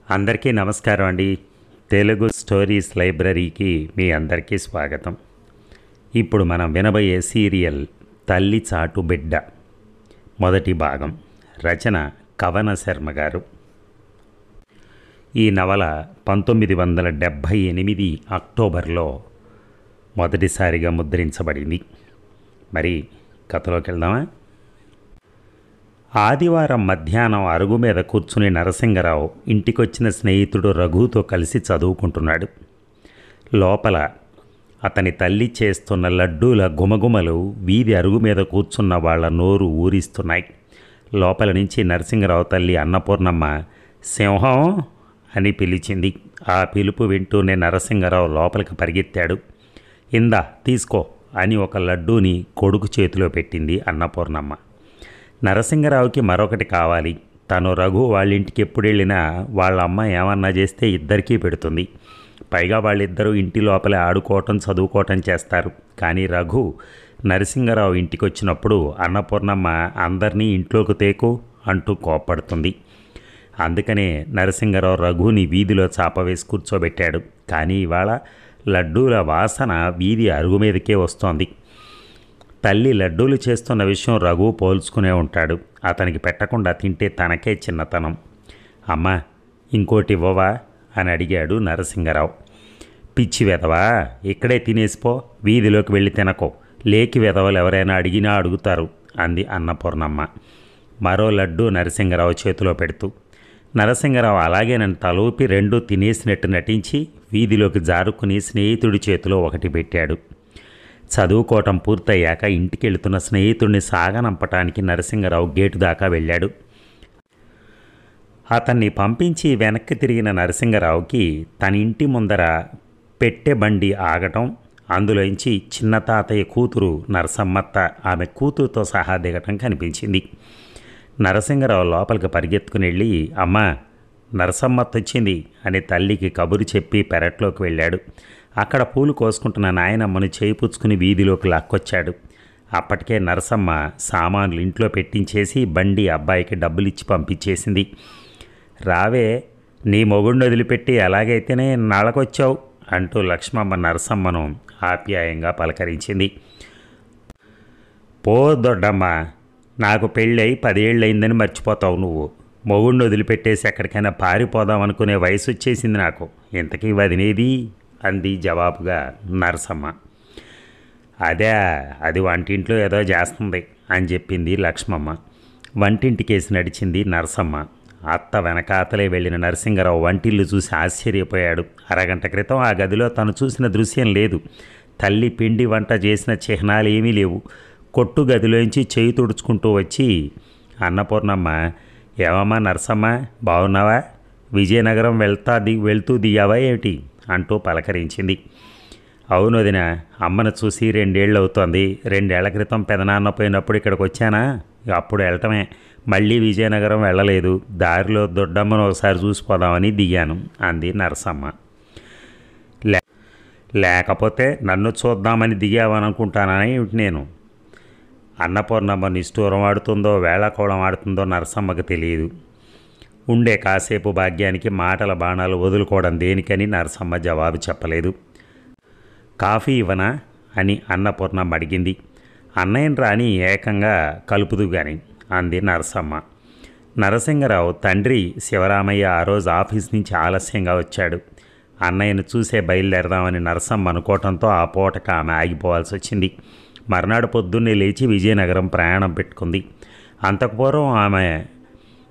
అందరికీ నమస్కారం అండి. తెలుగు స్టోరీస్ లైబ్రరీకి మీ అందరికీ స్వాగతం. ఇప్పుడు మనం వినబోయే సీరియల్ తల్లి చాటు బిడ్డ మొదటి భాగం. రచన కవన శర్మ గారు. ఈ నవల 1978 అక్టోబర్లో మొదటిసారిగా ముద్రించబడింది. మరి కథలోకి వెళ్దామా? ఆదివారం మధ్యాహ్నం అరుగు మీద కూర్చుని నరసింగరావు ఇంటికొచ్చిన స్నేహితుడు రఘుతో కలిసి చదువుకుంటున్నాడు. లోపల అతని తల్లి చేస్తున్న లడ్డూల గుమగుమలు వీధి అరుగు మీద కూర్చున్న వాళ్ళ నోరు ఊరిస్తున్నాయి. లోపల నుంచి నరసింగరావు తల్లి అన్నపూర్ణమ్మ సింహం అని పిలిచింది. ఆ పిలుపు వింటూనే నరసింగరావు లోపలికి పరిగెత్తాడు. ఇందా తీసుకో అని ఒక లడ్డూని కొడుకు చేతిలో పెట్టింది అన్నపూర్ణమ్మ. నరసింగరావుకి మరొకటి కావాలి. తను రఘు వాళ్ళింటికి ఎప్పుడు వెళ్ళినా వాళ్ళ అమ్మ ఏమన్నా చేస్తే ఇద్దరికీ పెడుతుంది. పైగా వాళ్ళిద్దరూ ఇంటి లోపలే ఆడుకోవటం చదువుకోవటం చేస్తారు. కానీ రఘు నరసింగరావు ఇంటికి వచ్చినప్పుడు అన్నపూర్ణమ్మ అందరినీ ఇంట్లోకి తేకు అంటూ కోప్పడుతుంది. అందుకనే నరసింగరావు రఘుని వీధిలో చాప వేసి కూర్చోబెట్టాడు. కానీ ఇవాళ లడ్డూల వాసన వీధి అరుగు మీదకే వస్తోంది. తల్లి లడ్డూలు చేస్తున్న విషయం రఘు పోల్చుకునే ఉంటాడు. అతనికి పెట్టకుండా తింటే తనకే చిన్నతనం. అమ్మా ఇంకోటి ఇవ్వవా అని అడిగాడు నరసింగరావు. పిచ్చి వెధవా, ఇక్కడే తినేసిపో, వీధిలోకి వెళ్ళి తినకో, లేకి వెధవలు ఎవరైనా అడిగినా అడుగుతారు అంది అన్నపూర్ణమ్మ మరో లడ్డు నరసింగరావు చేతిలో పెడుతూ. నరసింగరావు అలాగే నన్ను తలూపి రెండూ తినేసినట్టు నటించి వీధిలోకి జారుకుని స్నేహితుడి చేతిలో ఒకటి పెట్టాడు. చదువుకోవటం పూర్తయ్యాక ఇంటికి వెళుతున్న స్నేహితుడిని సాగనంపటానికి నరసింగరావు గేటు దాకా వెళ్ళాడు. అతన్ని పంపించి వెనక్కి తిరిగిన నరసింగరావుకి తన ఇంటి ముందర పెట్టె బండి ఆగటం, అందులోంచి చిన్న తాతయ్య కూతురు నరసమ్మత్త ఆమె కూతురుతో సహా దిగటం కనిపించింది. నరసింగరావు లోపలికి పరిగెత్తుకుని వెళ్ళి అమ్మా నరసమ్మత్త వచ్చింది అని తల్లికి కబురు చెప్పి పెరట్లోకి వెళ్ళాడు. అక్కడ పూలు కోసుకుంటున్న నాయనమ్మను చేయిపుచ్చుకుని వీధిలోకి లాక్కొచ్చాడు. అప్పటికే నరసమ్మ సామాన్లు ఇంట్లో పెట్టించేసి బండి అబ్బాయికి డబ్బులు ఇచ్చి పంపించేసింది. రావే, నీ మొగుడిని వదిలిపెట్టి ఎలాగైతేనే నాళ్ళకొచ్చావు అంటూ లక్ష్మమ్మ నరసమ్మను ఆప్యాయంగా పలకరించింది. పో దొడ్డమ్మ, నాకు పెళ్ళై 10 ఏళ్ళయిందని మర్చిపోతావు నువ్వు. మొగుడిని వదిలిపెట్టేసి ఎక్కడికైనా పారిపోదాం అనుకునే వయసు వచ్చేసింది నాకు. ఇంతకీ వదినేది అంది జవాబుగా నరసమ్మ. అది వంటింట్లో ఏదో చేస్తుంది అని చెప్పింది లక్ష్మమ్మ. వంటింటికేసి నడిచింది నరసమ్మ. అత్త వెనకాతలే వెళ్ళిన నరసింగరావు వంటిల్లు చూసి ఆశ్చర్యపోయాడు. అరగంట క్రితం ఆ గదిలో తను చూసిన దృశ్యం లేదు. తల్లి పిండి వంట చేసిన చిహ్నాలు ఏమీ లేవు. కొట్టు గదిలోంచి చేయి తుడుచుకుంటూ వచ్చి అన్నపూర్ణమ్మ ఏమమ్మా నరసమ్మ బాగున్నావా, విజయనగరం వెళ్తూ దిగావా ఏమిటి అంటూ పలకరించింది. అవును వదిన, అమ్మను చూసి 2 ఏళ్ళు అవుతోంది. 2 ఏళ్ల క్రితం పెదనాన్న పోయినప్పుడు ఇక్కడికి వచ్చానా, అప్పుడు వెళ్ళటమే. మళ్ళీ విజయనగరం వెళ్ళలేదు. దారిలో దొడ్డమ్మను ఒకసారి చూసిపోదామని దిగాను అంది నరసమ్మ. లేకపోతే నన్ను చూద్దామని దిగావనుకుంటానని నేను. అన్నపూర్ణమ్మ నిష్ఠూరం ఆడుతుందో వేళాకోళం ఆడుతుందో నరసమ్మకు తెలియదు. ఉండే కాసేపు భాగ్యానికి మాటల బాణాలు వదులుకోవడం దేనికని నరసమ్మ జవాబు చెప్పలేదు. కాఫీ ఇవ్వనా అని అన్నపూర్ణమ్మ అడిగింది. అన్నయ్యని రాని ఏకంగా కలుపుదు గాని అంది నరసమ్మ. నరసింగరావు తండ్రి శివరామయ్య ఆ రోజు ఆఫీస్ నుంచి ఆలస్యంగా వచ్చాడు. అన్నయ్యను చూసే బయలుదేరదామని నరసమ్మ అనుకోవటంతో ఆ పూటకు ఆమె ఆగిపోవాల్సి వచ్చింది. మర్నాడు పొద్దున్నే లేచి విజయనగరం ప్రయాణం పెట్టుకుంది. అంతకుపూర్వం ఆమె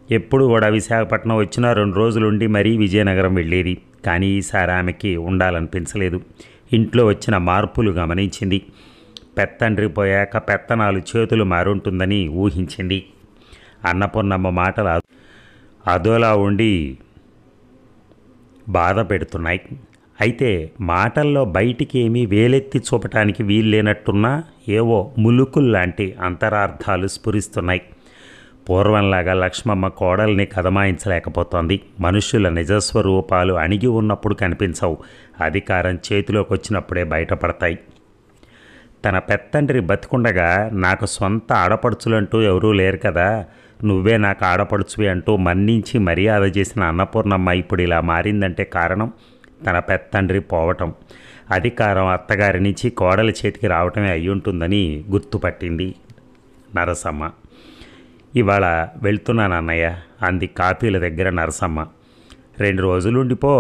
ఎప్పుడు కూడా విశాఖపట్నం వచ్చినా 2 రోజులుండి మరీ విజయనగరం వెళ్ళేది. కానీ ఈసారి ఆమెకి ఉండాలనిపించలేదు. ఇంట్లో వచ్చిన మార్పులు గమనించింది. పెత్తండ్రి పోయాక పెత్తనాలు చేతులు మారుంటుందని ఊహించింది. అన్నపూర్ణమ్మ మాటలు అదోలా ఉండి బాధ పెడుతున్నాయి. అయితే మాటల్లో బయటికి ఏమీ వేలెత్తి చూపటానికి వీల్లేనట్టున్నా ఏవో ములుకుల్లాంటి అంతరార్థాలు స్ఫురిస్తున్నాయి. పూర్వంలాగా లక్ష్మమ్మ కోడల్ని కదమాయించలేకపోతోంది. మనుష్యుల నిజస్వరూపాలు అణిగి ఉన్నప్పుడు కనిపించవు, అధికారం చేతిలోకి వచ్చినప్పుడే బయటపడతాయి. తన పెత్తండ్రి బతికుండగా నాకు సొంత ఆడపడుచులంటూ ఎవరూ లేరు కదా, నువ్వే నాకు ఆడపడుచువి అంటూ మన్నించి మర్యాద చేసిన అన్నపూర్ణమ్మ ఇప్పుడు ఇలా మారిందంటే కారణం తన పెత్తండ్రి పోవటం, అధికారం అత్తగారి నుంచి కోడలి చేతికి రావటమే అయ్యుంటుందని గుర్తుపట్టింది నరసమ్మ. ఇవాళ వెళ్తున్నాను అన్నయ్య అంది కాపీల దగ్గర నరసమ్మ. 2 రోజులుండిపో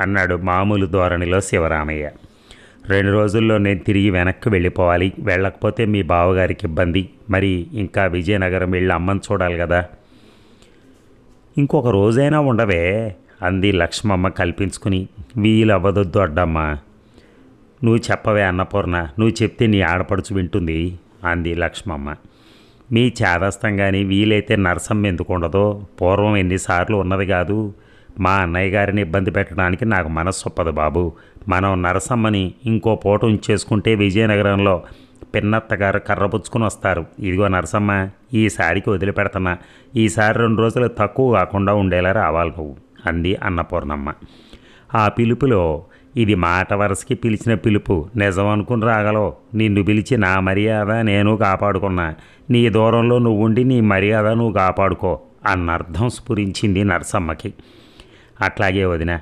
అన్నాడు మామూలు ధోరణిలో శివరామయ్య. 2 రోజుల్లో నేను తిరిగి వెనక్కి వెళ్ళిపోవాలి. వెళ్ళకపోతే మీ బావగారికి ఇబ్బంది. మరి ఇంకా విజయనగరం వెళ్ళి అమ్మని చూడాలి కదా. ఇంకొక రోజైనా ఉండవే అంది లక్ష్మమ్మ కల్పించుకుని. వీలవ్వదొద్దు అడ్డమ్మ. నువ్వు చెప్పవే అన్నపూర్ణ, నువ్వు చెప్తే నీ ఆడపడుచు వింటుంది అంది లక్ష్మమ్మ. మీ చేదస్తం కానీ వీలైతే నరసమ్మ ఎందుకు ఉండదో. పూర్వం ఎన్నిసార్లు ఉన్నది కాదు. మా అన్నయ్య గారిని ఇబ్బంది పెట్టడానికి నాకు మనస్సు ఒప్పదు బాబు. మనం నరసమ్మని ఇంకో పూట ఉంచేసుకుంటే విజయనగరంలో పిన్నత్తగారు కర్రపుచ్చుకుని వస్తారు. ఇదిగో నరసమ్మ, ఈసారికి వదిలిపెడుతున్నా. ఈసారి 2 రోజులు తక్కువ కాకుండా ఉండేలా రావాలి నువ్వు అంది అన్నపూర్ణమ్మ. ఆ పిలుపులో ఇది మాట వరసకి పిలిచిన పిలుపు. నిజం అనుకుని రాగలవు. నిన్ను పిలిచి నా మర్యాద నేను కాపాడుకున్నా. నీ దూరంలో నువ్వు ఉండి నీ మర్యాద నువ్వు కాపాడుకో అన్నర్థం స్ఫురించింది నరసమ్మకి. అట్లాగే వదిన,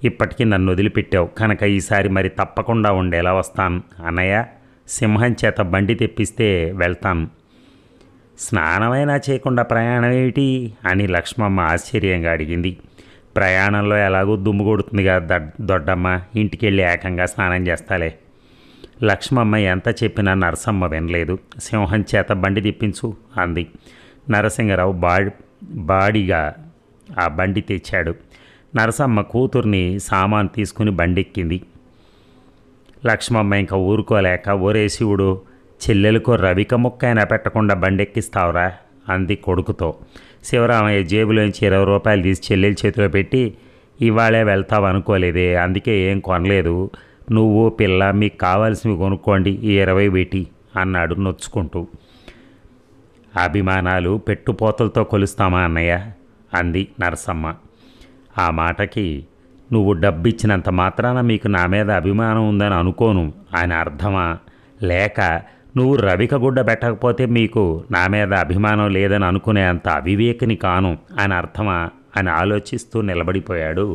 ఇప్పటికీ నన్ను వదిలిపెట్టావు కనుక ఈసారి మరి తప్పకుండా ఉండేలా వస్తాను. అన్నయ్య, సింహం చేత బండి తెప్పిస్తే వెళ్తాను. స్నానమైనా చేయకుండా ప్రయాణం ఏమిటి అని లక్ష్మమ్మ ఆశ్చర్యంగా అడిగింది. ప్రయాణంలో ఎలాగూ దుమ్ము కొడుతుందిగా దొడ్డమ్మ, ఇంటికి వెళ్ళి ఏకంగా స్నానం చేస్తాలే. లక్ష్మమ్మ ఎంత చెప్పినా నరసమ్మ వినలేదు. సింహం చేత బండి తెప్పించు అంది. నరసింగరావు బాడిగా ఆ బండి తెచ్చాడు. నరసమ్మ కూతుర్ని సామాన్ తీసుకుని బండెక్కింది. లక్ష్మమ్మ ఇంకా ఊరుకోలేక, ఒరే శివుడు, చెల్లెలకు రవిక ముక్క అయినా పెట్టకుండా బండెక్కిస్తావురా అంది కొడుకుతో. శివరామయ్య జేబులోంచి 20 రూపాయలు తీసి చెల్లెల చేతిలో పెట్టి, ఇవాళే వెళ్తావు అనుకోలేదే, అందుకే ఏం కొనలేదు. నువ్వు పిల్ల మీకు కావాల్సినవి కొనుక్కోండి, ఈ 20 పెట్టి అన్నాడు నొచ్చుకుంటూ. అభిమానాలు పెట్టుపోతలతో కొలుస్తామా అన్నయ్య అంది నరసమ్మ. ఆ మాటకి నువ్వు డబ్బిచ్చినంత మాత్రాన మీకు నా మీద అభిమానం ఉందని అనుకోను అని అర్థమా, లేక నువ్వు రవిక గుడ్డ పెట్టకపోతే మీకు నా మీద అభిమానం లేదని అనుకునే అంత అవివేకిని కాను అని అర్థమా అని ఆలోచిస్తూ నిలబడిపోయాడు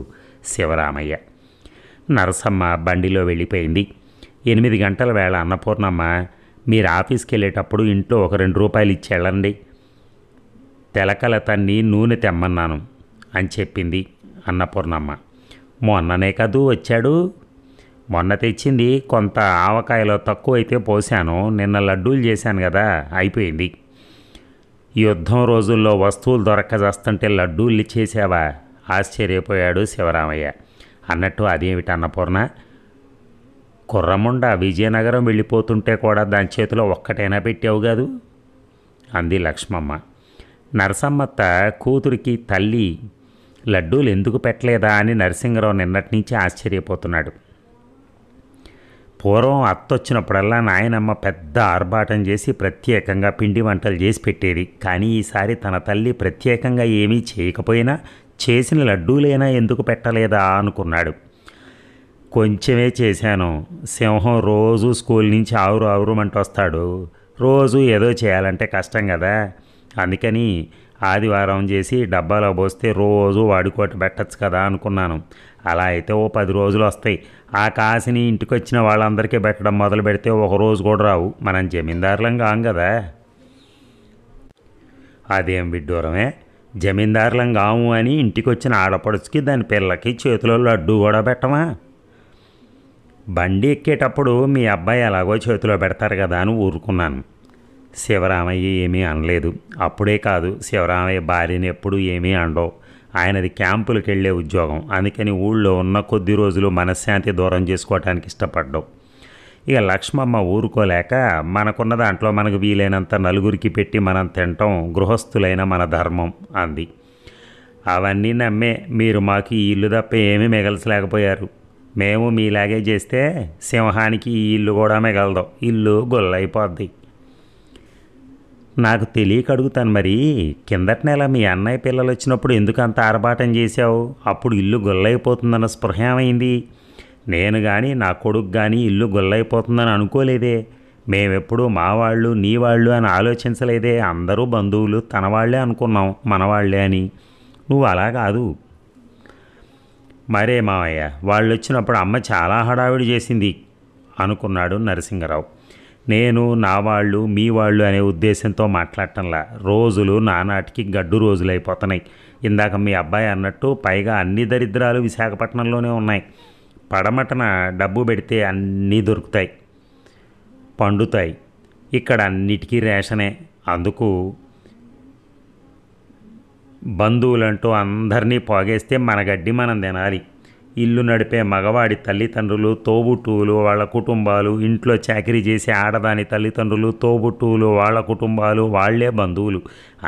శివరామయ్య. నరసమ్మ బండిలో వెళ్ళిపోయింది. 8 గంటల వేళ అన్నపూర్ణమ్మ, మీరు ఆఫీస్కి వెళ్ళేటప్పుడు ఇంట్లో ఒక 2 రూపాయలు ఇచ్చి వెళ్ళండి, తెలకల తన్ని నూనె తెమ్మన్నాను అని చెప్పింది అన్నపూర్ణమ్మ. మొన్ననే కదూ వచ్చాడు. మొన్న తెచ్చింది కొంత ఆవకాయలో తక్కువైతే పోశాను. నిన్న లడ్డూలు చేశాను కదా, అయిపోయింది. యుద్ధం రోజుల్లో వస్తువులు దొరక్క లడ్డూలు చేసావా ఆశ్చర్యపోయాడు శివరామయ్య. అన్నట్టు అదేమిటి అన్నపూర్ణ, కుర్రముండ విజయనగరం వెళ్ళిపోతుంటే కూడా దాని చేతిలో ఒక్కటైనా పెట్టావు కాదు అంది లక్ష్మమ్మ. నరసమ్మత్త కూతురికి తల్లి లడ్డూలు ఎందుకు పెట్టలేదా అని నరసింగరావు నిన్నటి నుంచి ఆశ్చర్యపోతున్నాడు. పూర్వం అత్తొచ్చినప్పుడల్లా నాయనమ్మ పెద్ద ఆర్భాటం చేసి ప్రత్యేకంగా పిండి వంటలు చేసి పెట్టేది. కానీ ఈసారి తన తల్లి ప్రత్యేకంగా ఏమీ చేయకపోయినా చేసిన లడ్డూలైనా ఎందుకు పెట్టలేదా అనుకున్నాడు. కొంచెమే చేశాను. సింహం రోజు స్కూల్ నుంచి ఆవురుమంటూ వస్తాడు. రోజు ఏదో చేయాలంటే కష్టం కదా, అందుకని ఆదివారం చేసి డబ్బాలో పోస్తే రోజు వాడుకోటి పెట్టచ్చు కదా అనుకున్నాను. అలా అయితే ఓ 10 రోజులు వస్తాయి. ఆ కాసిని ఇంటికి వచ్చిన వాళ్ళందరికీ పెట్టడం మొదలు పెడితే ఒక రోజు కూడా రావు. మనం జమీందారులం కాం కదా. అదేం విడ్డూరమే, జమీందారులం కాము అని ఇంటికి వచ్చిన ఆడపడుచుకి దాని పిల్లకి చేతిలో లడ్డు కూడా పెట్టమా? బండి ఎక్కేటప్పుడు మీ అబ్బాయి ఎలాగో చేతిలో పెడతారు కదా అని ఊరుకున్నాను. శివరామయ్య ఏమీ అనలేదు. అప్పుడే కాదు, శివరామయ్య భార్యని ఎప్పుడూ ఏమీ అనడవు. ఆయనది క్యాంపులకు వెళ్ళే ఉద్యోగం. అందుకని ఊళ్ళో ఉన్న కొద్ది రోజులు మనశ్శాంతి దూరం చేసుకోవటానికి ఇష్టపడ్డావు. ఇక లక్ష్మమ్మ ఊరుకోలేక, మనకున్న దాంట్లో మనకు వీలైనంత నలుగురికి పెట్టి మనం తినటం గృహస్థులైన మన ధర్మం అంది. అవన్నీ నమ్మే మీరు మాకు ఈ ఇల్లు తప్ప ఏమీ మిగల్చలేకపోయారు. మేము మీలాగే చేస్తే సింహానికి ఈ ఇల్లు కూడా మిగలదు, ఇల్లు గొల్లైపోద్ది. నాకు తెలియక అడుగుతాను, మరి కిందటి నెల మీ అన్నయ్య పిల్లలు వచ్చినప్పుడు ఎందుకు అంత ఆర్భాటం చేశావు? అప్పుడు ఇల్లు గొల్లైపోతుందన్న స్పృహ ఏమైంది? నేను కానీ నా కొడుకు కానీ ఇల్లు గొల్లైపోతుందని అనుకోలేదే. మేమెప్పుడు మా వాళ్ళు నీ వాళ్ళు అని ఆలోచించలేదే. అందరూ బంధువులు, తన వాళ్ళే అనుకున్నాం, మనవాళ్లే అని. నువ్వు అలా కాదు. మరే మావయ్య, వాళ్ళు వచ్చినప్పుడు అమ్మ చాలా హడావిడి చేసింది అనుకున్నాడు నరసింగరావు. నేను నా వాళ్ళు మీ వాళ్ళు అనే ఉద్దేశంతో మాట్లాడటంలా. రోజులు నానాటికి గడ్డు రోజులైపోతున్నాయి. ఇందాక మీ అబ్బాయి అన్నట్టు పైగా అన్ని దరిద్రాలు విశాఖపట్నంలోనే ఉన్నాయి. పడమటన డబ్బు పెడితే అన్నీ దొరుకుతాయి, పండుతాయి. ఇక్కడ అన్నిటికీ రేషనే. అందుకు బంధువులంటూ అందరినీ పోగేస్తే మన గడ్డి మనం తినాలి. ఇల్లు నడిపే మగవాడి తల్లిదండ్రులు, తోబుట్టువులు, వాళ్ళ కుటుంబాలు, ఇంట్లో చాకరీ చేసే ఆడదాని తల్లిదండ్రులు, తోబుట్టువులు, వాళ్ళ కుటుంబాలు, వాళ్లే బంధువులు.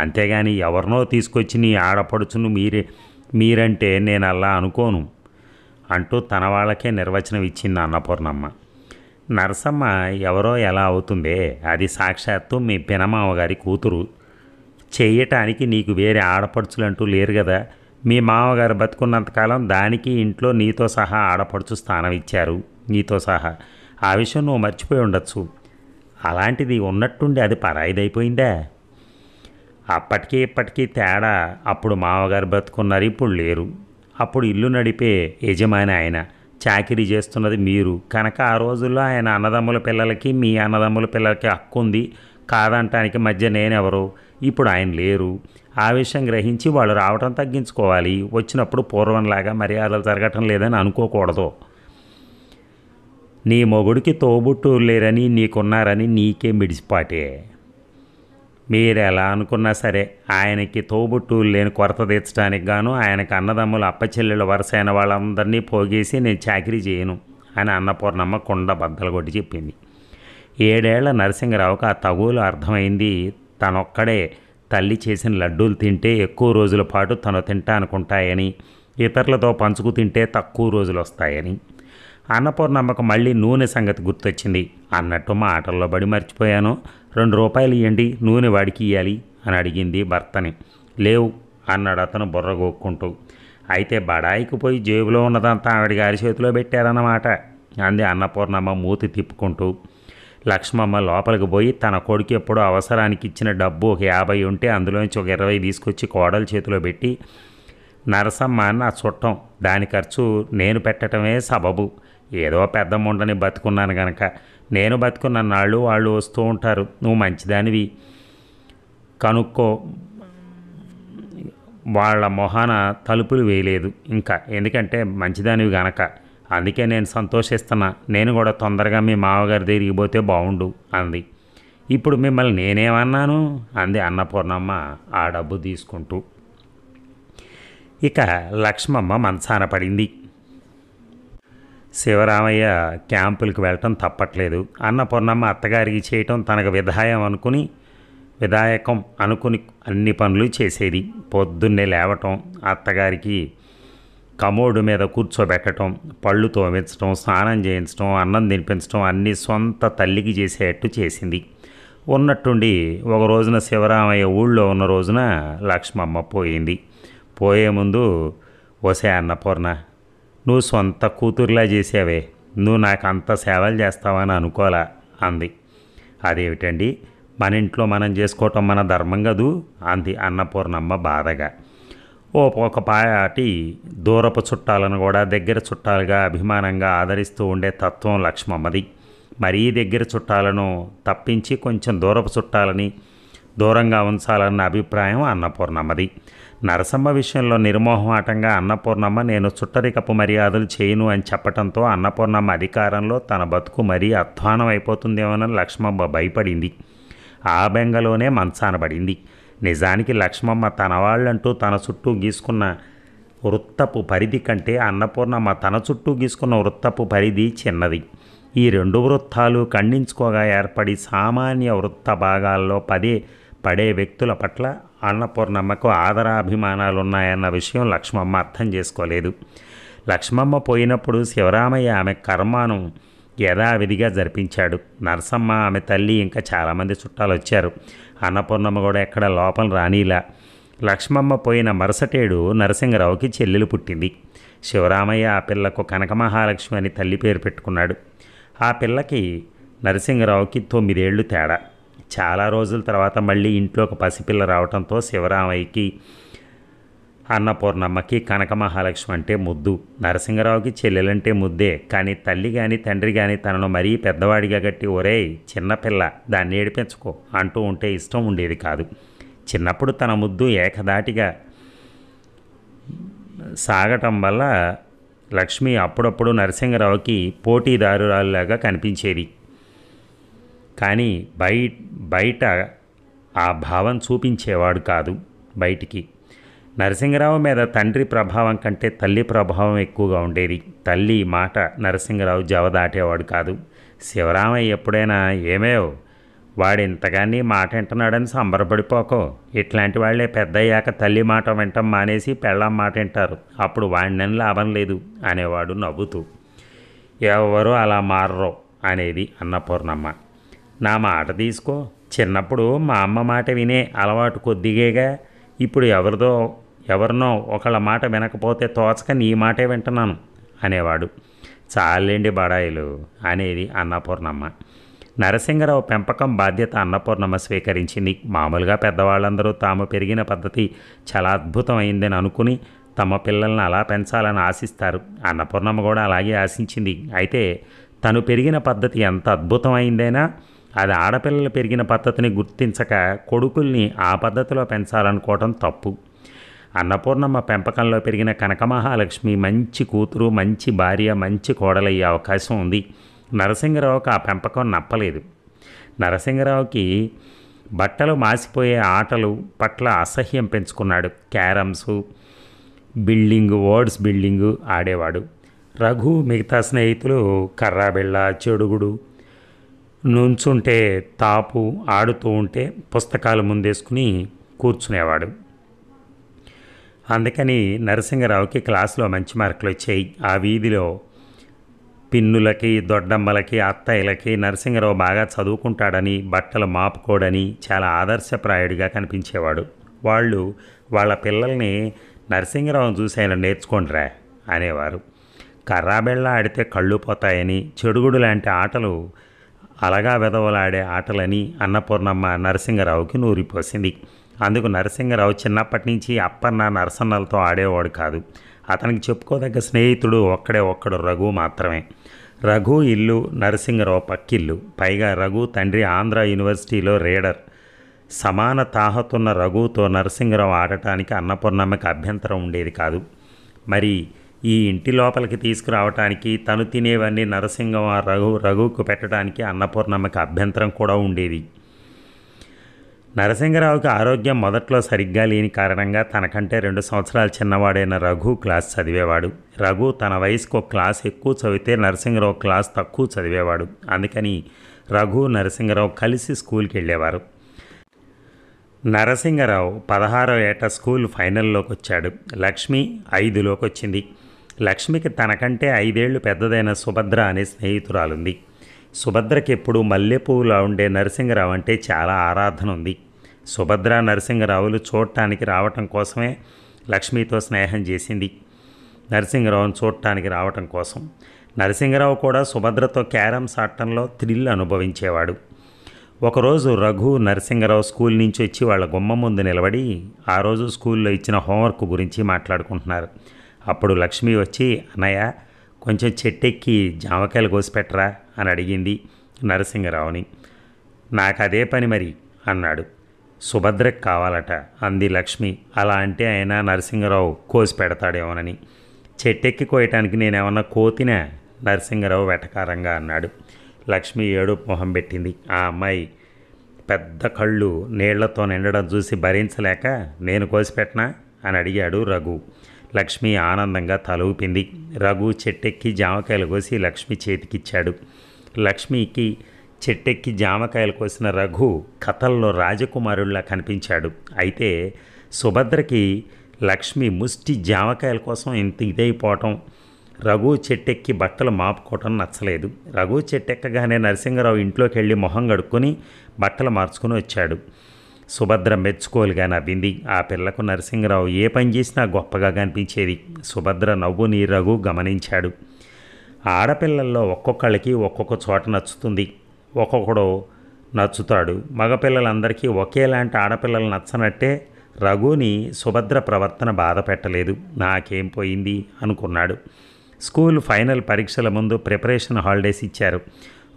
అంతేగాని ఎవరినో తీసుకొచ్చి నీ ఆడపడుచును మీరంటే నేను అలా అనుకోను అంటూ తన వాళ్ళకే నిర్వచనం ఇచ్చింది అన్నపూర్ణమ్మ. నరసమ్మ ఎవరో ఎలా అవుతుందే, అది సాక్షాత్తు మీ పినమావగారి కూతురు. చెయ్యటానికి నీకు వేరే ఆడపడుచులంటూ లేరు కదా. మీ మామగారు బతుకున్నంతకాలం దానికి ఇంట్లో నీతో సహా ఆడపడుచు స్థానం ఇచ్చారు, నీతో సహా. ఆ విషయం నువ్వు మర్చిపోయి ఉండొచ్చు. అలాంటిది ఉన్నట్టుండి అది పరాయిదైపోయిందా? అప్పటికీ ఇప్పటికీ తేడా. అప్పుడు మామగారు బతుకున్నారు, ఇప్పుడు లేరు. అప్పుడు ఇల్లు నడిపే యజమాని ఆయన, చాకిరీ చేస్తున్నది మీరు కనుక ఆ రోజుల్లో ఆయన అన్నదమ్ముల పిల్లలకి మీ అన్నదమ్ముల పిల్లలకి హక్కు ఉంది కాదంటానికి మధ్య నేనెవరు? ఇప్పుడు ఆయన లేరు. ఆ విషయం గ్రహించి వాళ్ళు రావటం తగ్గించుకోవాలి. వచ్చినప్పుడు పూర్వంలాగా మర్యాదలు జరగటం లేదని అనుకోకూడదు. నీ మొగుడికి తోబుట్టూరు లేరని నీకున్నారని నీకే మిడిసిపాటే. మీరు ఎలా అనుకున్నా సరే ఆయనకి తోబుట్టూరు లేని కొరత తీర్చడానికి గాను ఆయనకు అన్నదమ్ములు అప్పచెల్లెళ్ళ వరుసైన వాళ్ళందరినీ పోగేసి నేను చాకరీ చేయను అని అన్నపూర్ణమ్మ కుండ బద్దలు కొట్టి చెప్పింది. 7 ఏళ్ల నరసింగరావుకు ఆ తగులు అర్థమైంది. తనొక్కడే తల్లి చేసిన లడ్డూలు తింటే ఎక్కువ రోజుల పాటు తను తింటానుకుంటాయని, ఇతరులతో పంచుకు తింటే తక్కువ రోజులు వస్తాయని. అన్నపూర్ణమ్మకు మళ్ళీ నూనె సంగతి గుర్తొచ్చింది. అన్నట్టు మాటల్లో బడి మర్చిపోయాను, 2 రూపాయలు ఇవ్వండి, నూనె వాడికి ఇవ్వాలి అని అడిగింది భర్తని. లేవు అన్నాడు అతను బుర్రగోక్కుంటూ. అయితే బడాయికి పోయి జేబులో ఉన్నదంతా ఆవిడ గారి చేతిలో పెట్టారన్నమాట అంది అన్నపూర్ణమ్మ మూతి తిప్పుకుంటూ. లక్ష్మమ్మ లోపలికి పోయి తన కొడుకు ఎప్పుడో అవసరానికి ఇచ్చిన డబ్బు ఒక 50 ఉంటే అందులోంచి ఒక 20 తీసుకొచ్చి కోడల చేతిలో పెట్టి, నరసమ్మ నా చుట్టం, దాని ఖర్చు నేను పెట్టడమే సబబు. ఏదో పెద్ద ముండని బతుకున్నాను గనక. నేను బతుకున్న నాళ్ళు వాళ్ళు వస్తూ ఉంటారు. నువ్వు మంచిదానివి కనుక్కో. వాళ్ళ మొహాన తలుపులు వేయలేదు ఇంకా, ఎందుకంటే మంచిదానివి గనక. అందుకే నేను సంతోషిస్తున్నా. నేను కూడా తొందరగా మీ మామగారి దగ్గరికి పోతే బాగుండు అంది. ఇప్పుడు మిమ్మల్ని నేనేమన్నాను అంది అన్నపూర్ణమ్మ ఆ డబ్బు తీసుకుంటూ. ఇక లక్ష్మమ్మ మంచాన పడింది. శివరామయ్య క్యాంపులకు వెళ్ళటం తప్పట్లేదు. అన్నపూర్ణమ్మ అత్తగారికి చేయటం తనకు విధాయకం అనుకుని అన్ని పనులు చేసేది. పొద్దున్నే లేవటం, అత్తగారికి కమోడు మీద కూర్చోబెట్టడం, పళ్ళు తోమించడం, స్నానం చేయించడం, అన్నం తినిపించడం అన్నీ సొంత తల్లికి చేసేటట్టు చేసింది. ఉన్నట్టుండి ఒక రోజున శివరామయ్య ఊళ్ళో ఉన్న రోజున లక్ష్మమ్మ పోయింది. పోయే ముందు, ఓసే అన్నపూర్ణ, నువ్వు సొంత కూతురులా చేసావే, నువ్వు నాకు అంత సేవలు చేస్తావని అనుకోలా అంది. అదేమిటండి, మన ఇంట్లో మనం చేసుకోవటం మన ధర్మం కదూ అంది అన్నపూర్ణమ్మ బాధగా. ఒక పాటి దూరపు చుట్టాలను కూడా దగ్గర చుట్టాలుగా అభిమానంగా ఆదరిస్తూ ఉండే తత్వం లక్ష్మమ్మది. మరీ దగ్గర చుట్టాలను తప్పించి కొంచెం దూరపు చుట్టాలని దూరంగా ఉంచాలన్న అభిప్రాయం అన్నపూర్ణమ్మది. నరసమ్మ విషయంలో నిర్మోహమాటంగా అన్నపూర్ణమ్మ నేను చుట్టరికపు మర్యాదలు చేయను అని చెప్పడంతో అన్నపూర్ణమ్మ అధికారంలో తన బతుకు మరీ అధ్వానం అయిపోతుందేమోనని లక్ష్మమ్మ భయపడింది. ఆ బెంగలోనే మంచాన పడింది. నిజానికి లక్ష్మమ్మ తన వాళ్ళంటూ తన చుట్టూ గీసుకున్న వృత్తపు పరిధి కంటే అన్నపూర్ణమ్మ తన చుట్టూ గీసుకున్న వృత్తపు పరిధి చిన్నది. ఈ 2 వృత్తాలు ఖండించుకోగా ఏర్పడి సామాన్య వృత్త భాగాల్లో పడే వ్యక్తుల పట్ల అన్నపూర్ణమ్మకు ఆదరాభిమానాలున్నాయన్న విషయం లక్ష్మమ్మ అర్థం చేసుకోలేదు. లక్ష్మమ్మ పోయినప్పుడు శివరామయ్య ఆమె కర్మాను యథావిధిగా జరిపించాడు. నరసమ్మ, ఆమె తల్లి, ఇంకా చాలామంది చుట్టాలు వచ్చారు. అన్నపూర్ణమ్మ కూడా ఎక్కడ లోపల రానీలా. లక్ష్మమ్మ పోయిన మరుసటేడు నరసింగరావుకి చెల్లెలు పుట్టింది. శివరామయ్య ఆ పిల్లకు కనకమహాలక్ష్మి అని తల్లి పేరు పెట్టుకున్నాడు. ఆ పిల్లకి నరసింగరావుకి 9 ఏళ్ళు తేడా. చాలా రోజుల తర్వాత మళ్ళీ ఇంట్లోకి పసిపిల్ల రావడంతో శివరామయ్యకి, అన్నపూర్ణమ్మకి కనక మహాలక్ష్మి అంటే ముద్దు. నరసింగరావుకి చెల్లెలంటే ముద్దే. కానీ తల్లి కానీ తండ్రి కానీ తనను మరీ పెద్దవాడిగా గట్టి ఒరేయ్ చిన్నపిల్ల దాన్ని ఏడిపించుకో అంటూ ఉంటే ఇష్టం ఉండేది కాదు. చిన్నప్పుడు తన ముద్దు ఏకధాటిగా సాగటం వల్ల లక్ష్మి అప్పుడప్పుడు నరసింగరావుకి పోటీదారురాలులాగా కనిపించేది. కానీ బయట ఆ భావం చూపించేవాడు కాదు బయటికి. నరసింగరావు మీద తండ్రి ప్రభావం కంటే తల్లి ప్రభావం ఎక్కువగా ఉండేది. తల్లి మాట నరసింగరావు జవదాటేవాడు కాదు. శివరామయ్య ఎప్పుడైనా ఏమేవ్ వాడింతగాని మాట వింటున్నాడని సంబరపడిపోకో, ఇట్లాంటి వాళ్ళే పెద్దయ్యాక తల్లి మాట వింటం మానేసి పెళ్ళాం మాట వింటారు, అప్పుడు వాడినని లాభం లేదు అనేవాడు నవ్వుతూ. ఎవరు అలా మారరో అనేది అన్నపూర్ణమ్మ. నా మాట తీసుకో, చిన్నప్పుడు మా అమ్మ మాట వినే అలవాటు కొద్దిగేగా, ఇప్పుడు ఎవరినో ఒకళ్ళ మాట వినకపోతే తోచక నీ మాటే వింటున్నాను అనేవాడు. చాలండి బడాయిలు అనేది అన్నపూర్ణమ్మ. నరసింగరావు పెంపకం బాధ్యత అన్నపూర్ణమ్మ స్వీకరించింది. మామూలుగా పెద్దవాళ్ళందరూ తాము పెరిగిన పద్ధతి చాలా అద్భుతమైందని అనుకుని తమ పిల్లల్ని అలా పెంచాలని ఆశిస్తారు. అన్నపూర్ణమ్మ కూడా అలాగే ఆశించింది. అయితే తను పెరిగిన పద్ధతి ఎంత అద్భుతమైందైనా అది ఆడపిల్లలు పెరిగిన పద్ధతిని గుర్తించక కొడుకుల్ని ఆ పద్ధతిలో పెంచాలనుకోవటం తప్పు. అన్నపూర్ణమ్మ పెంపకంలో పెరిగిన కనకమహాలక్ష్మి మంచి కూతురు, మంచి భార్య, మంచి కోడలయ్యే అవకాశం ఉంది. నరసింగరావుకి ఆ పెంపకం నప్పలేదు. నరసింగరావుకి బట్టలు మాసిపోయే ఆటలు పట్ల అసహ్యం పెంచుకున్నాడు. క్యారమ్సు, వర్డ్స్ బిల్డింగు ఆడేవాడు. రఘు మిగతా స్నేహితులు కర్రాబిళ్ళ, చెడుగుడు, నుంచుంటే తాపు ఆడుతూ ఉంటే పుస్తకాలు ముందేసుకుని కూర్చునేవాడు. అందుకని నరసింగరావుకి క్లాసులో మంచి మార్కులు వచ్చాయి. ఆ వీధిలో పిన్నులకి, దొడ్డమ్మలకి, అత్తయ్యలకి నరసింగరావు బాగా చదువుకుంటాడని, బట్టలు మాపుకోడని చాలా ఆదర్శప్రాయుడిగా కనిపించేవాడు. వాళ్ళు వాళ్ళ పిల్లల్ని నరసింగరావును చూసి ఆయన నేర్చుకోండిరా అనేవారు. కర్రాబెళ్ళ ఆడితే కళ్ళు పోతాయని, చెడుగుడు లాంటి ఆటలు అలగా వెదవలాడే ఆటలని అన్నపూర్ణమ్మ నరసింగరావుకి నూరిపోసింది. అందుకు నరసింగరావు చిన్నప్పటి నుంచి అప్పన్న, నరసన్నలతో ఆడేవాడు కాదు. అతనికి చెప్పుకోదగ్గ స్నేహితుడు ఒక్కడు రఘు మాత్రమే. రఘు ఇల్లు నరసింగరావు పక్కిల్లు. పైగా రఘు తండ్రి ఆంధ్ర యూనివర్సిటీలో రీడర్. సమాన తాహతున్న రఘుతో నరసింగరావు ఆడటానికి అన్నపూర్ణమ్మకి అభ్యంతరం ఉండేది కాదు. మరి ఈ ఇంటి లోపలికి తీసుకురావటానికి, తను తినేవన్నీ నరసింగం రఘుకు పెట్టడానికి అన్నపూర్ణమ్మకి అభ్యంతరం కూడా ఉండేది. నరసింగరావుకి ఆరోగ్యం మొదట్లో సరిగ్గా లేని కారణంగా తనకంటే 2 సంవత్సరాలు చిన్నవాడైన రఘు క్లాస్ చదివేవాడు. రఘు తన వయసుకు ఒక క్లాస్ ఎక్కువ చదివితే నరసింగరావు క్లాస్ తక్కువ చదివేవాడు. అందుకని రఘు, నరసింగరావు కలిసి స్కూల్కి వెళ్ళేవారు. నరసింగరావు 16వ ఏట స్కూల్ ఫైనల్లోకి వచ్చాడు. లక్ష్మి 5లోకి వచ్చింది. లక్ష్మికి తనకంటే 5 ఏళ్ళు పెద్దదైన సుభద్ర అనే స్నేహితురాలుంది. సుభద్రకి ఎప్పుడు మల్లెపూలా ఉండే నరసింగరావు అంటే చాలా ఆరాధన ఉంది. సుభద్ర, నరసింగరావులు చూడటానికి రావటం కోసమే లక్ష్మితో స్నేహం చేసింది. నరసింగరావును చూడటానికి రావటం కోసం. నరసింగరావు కూడా సుభద్రతో క్యారమ్స్ ఆడటంలో థ్రిల్ అనుభవించేవాడు. ఒకరోజు రఘు, నరసింగరావు స్కూల్ నుంచి వచ్చి వాళ్ళ గుమ్మం ముందు నిలబడి ఆ రోజు స్కూల్లో ఇచ్చిన హోంవర్క్ గురించి మాట్లాడుకుంటున్నారు. అప్పుడు లక్ష్మి వచ్చి, అన్నయ్య కొంచెం చెట్టెక్కి జామకాయలు కోసిపెట్టరా అని అడిగింది నరసింగరావుని. నాకు అదే పని మరి అన్నాడు. సుభద్రకు కావాలట అంది లక్ష్మి. అలా అంటే అయినా నరసింగరావు కోసి పెడతాడేమోనని. చెట్టెక్కి కోయటానికి నేనేమన్నా కోతినా? నరసింగరావు వెటకారంగా అన్నాడు. లక్ష్మి ఏడుపు మొహం పెట్టింది. ఆ అమ్మాయి పెద్ద కళ్ళు నీళ్లతో నిండడం చూసి భరించలేక, నేను కోసిపెట్టనా అని అడిగాడు రఘు. లక్ష్మి ఆనందంగా తలూపింది. రఘు చెట్టెక్కి జామకాయలు కోసి లక్ష్మి చేతికిచ్చాడు. లక్ష్మికి చెట్టెక్కి జామకాయలు కోసిన రఘు కథల్లో రాజకుమారుల్లా కనిపించాడు. అయితే సుభద్రకి లక్ష్మి ముష్టి జామకాయల కోసం ఇంత ఇదైపోవటం, రఘు చెట్టెక్కి బట్టలు మాపుకోవటం నచ్చలేదు. రఘు చెట్టెక్కగానే నరసింగరావు ఇంట్లోకి వెళ్ళి మొహం కడుక్కొని బట్టలు మార్చుకుని వచ్చాడు. సుభద్ర మెచ్చుకోలుగా నవ్వింది. ఆ పిల్లకు నరసింగరావు ఏ పని చేసినా గొప్పగా కనిపించేది. సుభద్ర నవ్వుని రఘు గమనించాడు. ఆడపిల్లల్లో ఒక్కొక్కళ్ళకి ఒక్కొక్క చోట నచ్చుతుంది. ఒక్కొక్కడు నచ్చుతాడు. మగపిల్లలందరికీ ఒకేలాంటి ఆడపిల్లలు నచ్చనట్టే రఘుని సుభద్ర ప్రవర్తన బాధ పెట్టలేదు. నాకేం పోయింది అనుకున్నాడు. స్కూల్ ఫైనల్ పరీక్షల ముందు ప్రిపరేషన్ హాలిడేస్ ఇచ్చారు.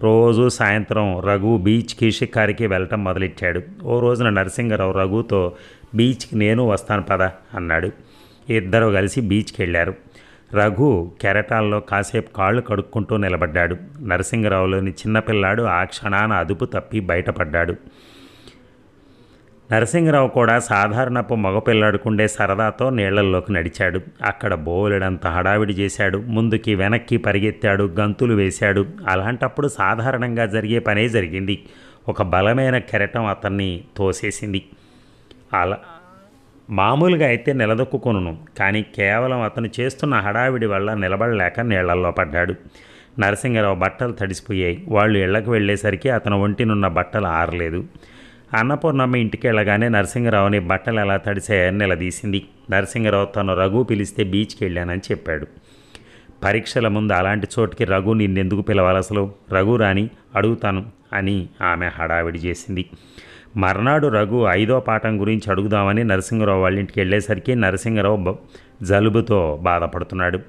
రోజు సాయంత్రం రఘు బీచ్కి షికారికి వెళ్ళటం మొదలెట్టాడు. ఓ రోజున నరసింగరావు రఘుతో బీచ్కి నేను వస్తాను పద అన్నాడు. ఇద్దరు కలిసి బీచ్కి వెళ్ళారు. రఘు కెరటాల్లో కాసేపు కాళ్ళు కడుక్కుంటూ నిలబడ్డాడు. నరసింగరావులోని చిన్నపిల్లాడు ఆ క్షణాన అదుపు తప్పి బయటపడ్డాడు. నరసింగరావు కూడా సాధారణపు మగపిల్లాడుకుండే సరదాతో నీళ్లల్లోకి నడిచాడు. అక్కడ బోలెడంత హడావిడి చేశాడు. ముందుకి వెనక్కి పరిగెత్తాడు, గంతులు వేశాడు. అలాంటప్పుడు సాధారణంగా జరిగే పనే జరిగింది. ఒక బలమైన కెరటం అతన్ని తోసేసింది. అలా మామూలుగా అయితే నిలదొక్కుకొనును, కానీ కేవలం అతను చేస్తున్న హడావిడి వల్ల నిలబడలేక నీళ్లల్లో పడ్డాడు. నరసింగరావు బట్టలు తడిసిపోయాయి. వాళ్ళు ఇళ్లకు వెళ్ళేసరికి అతను ఒంటినున్న బట్టలు ఆరలేదు. అన్నపూర్ణమ్మ ఇంటికి వెళ్ళగానే నరసింగరావుని బట్టలు ఎలా తడిసాయని నిలదీసింది. నరసింగరావు తను రఘు పిలిస్తే బీచ్కి వెళ్ళానని చెప్పాడు. పరీక్షల ముందు అలాంటి చోటుకి రఘు నిన్నెందుకు పిలవాలి అసలు? రఘు రాని అడుగుతాను అని ఆమె హడావిడి చేసింది. మర్నాడు రఘు 5వ పాఠం గురించి అడుగుదామని నరసింగరావు వాళ్ళ ఇంటికి వెళ్ళేసరికి నరసింగరావు జలుబుతో బాధపడుతున్నాడు.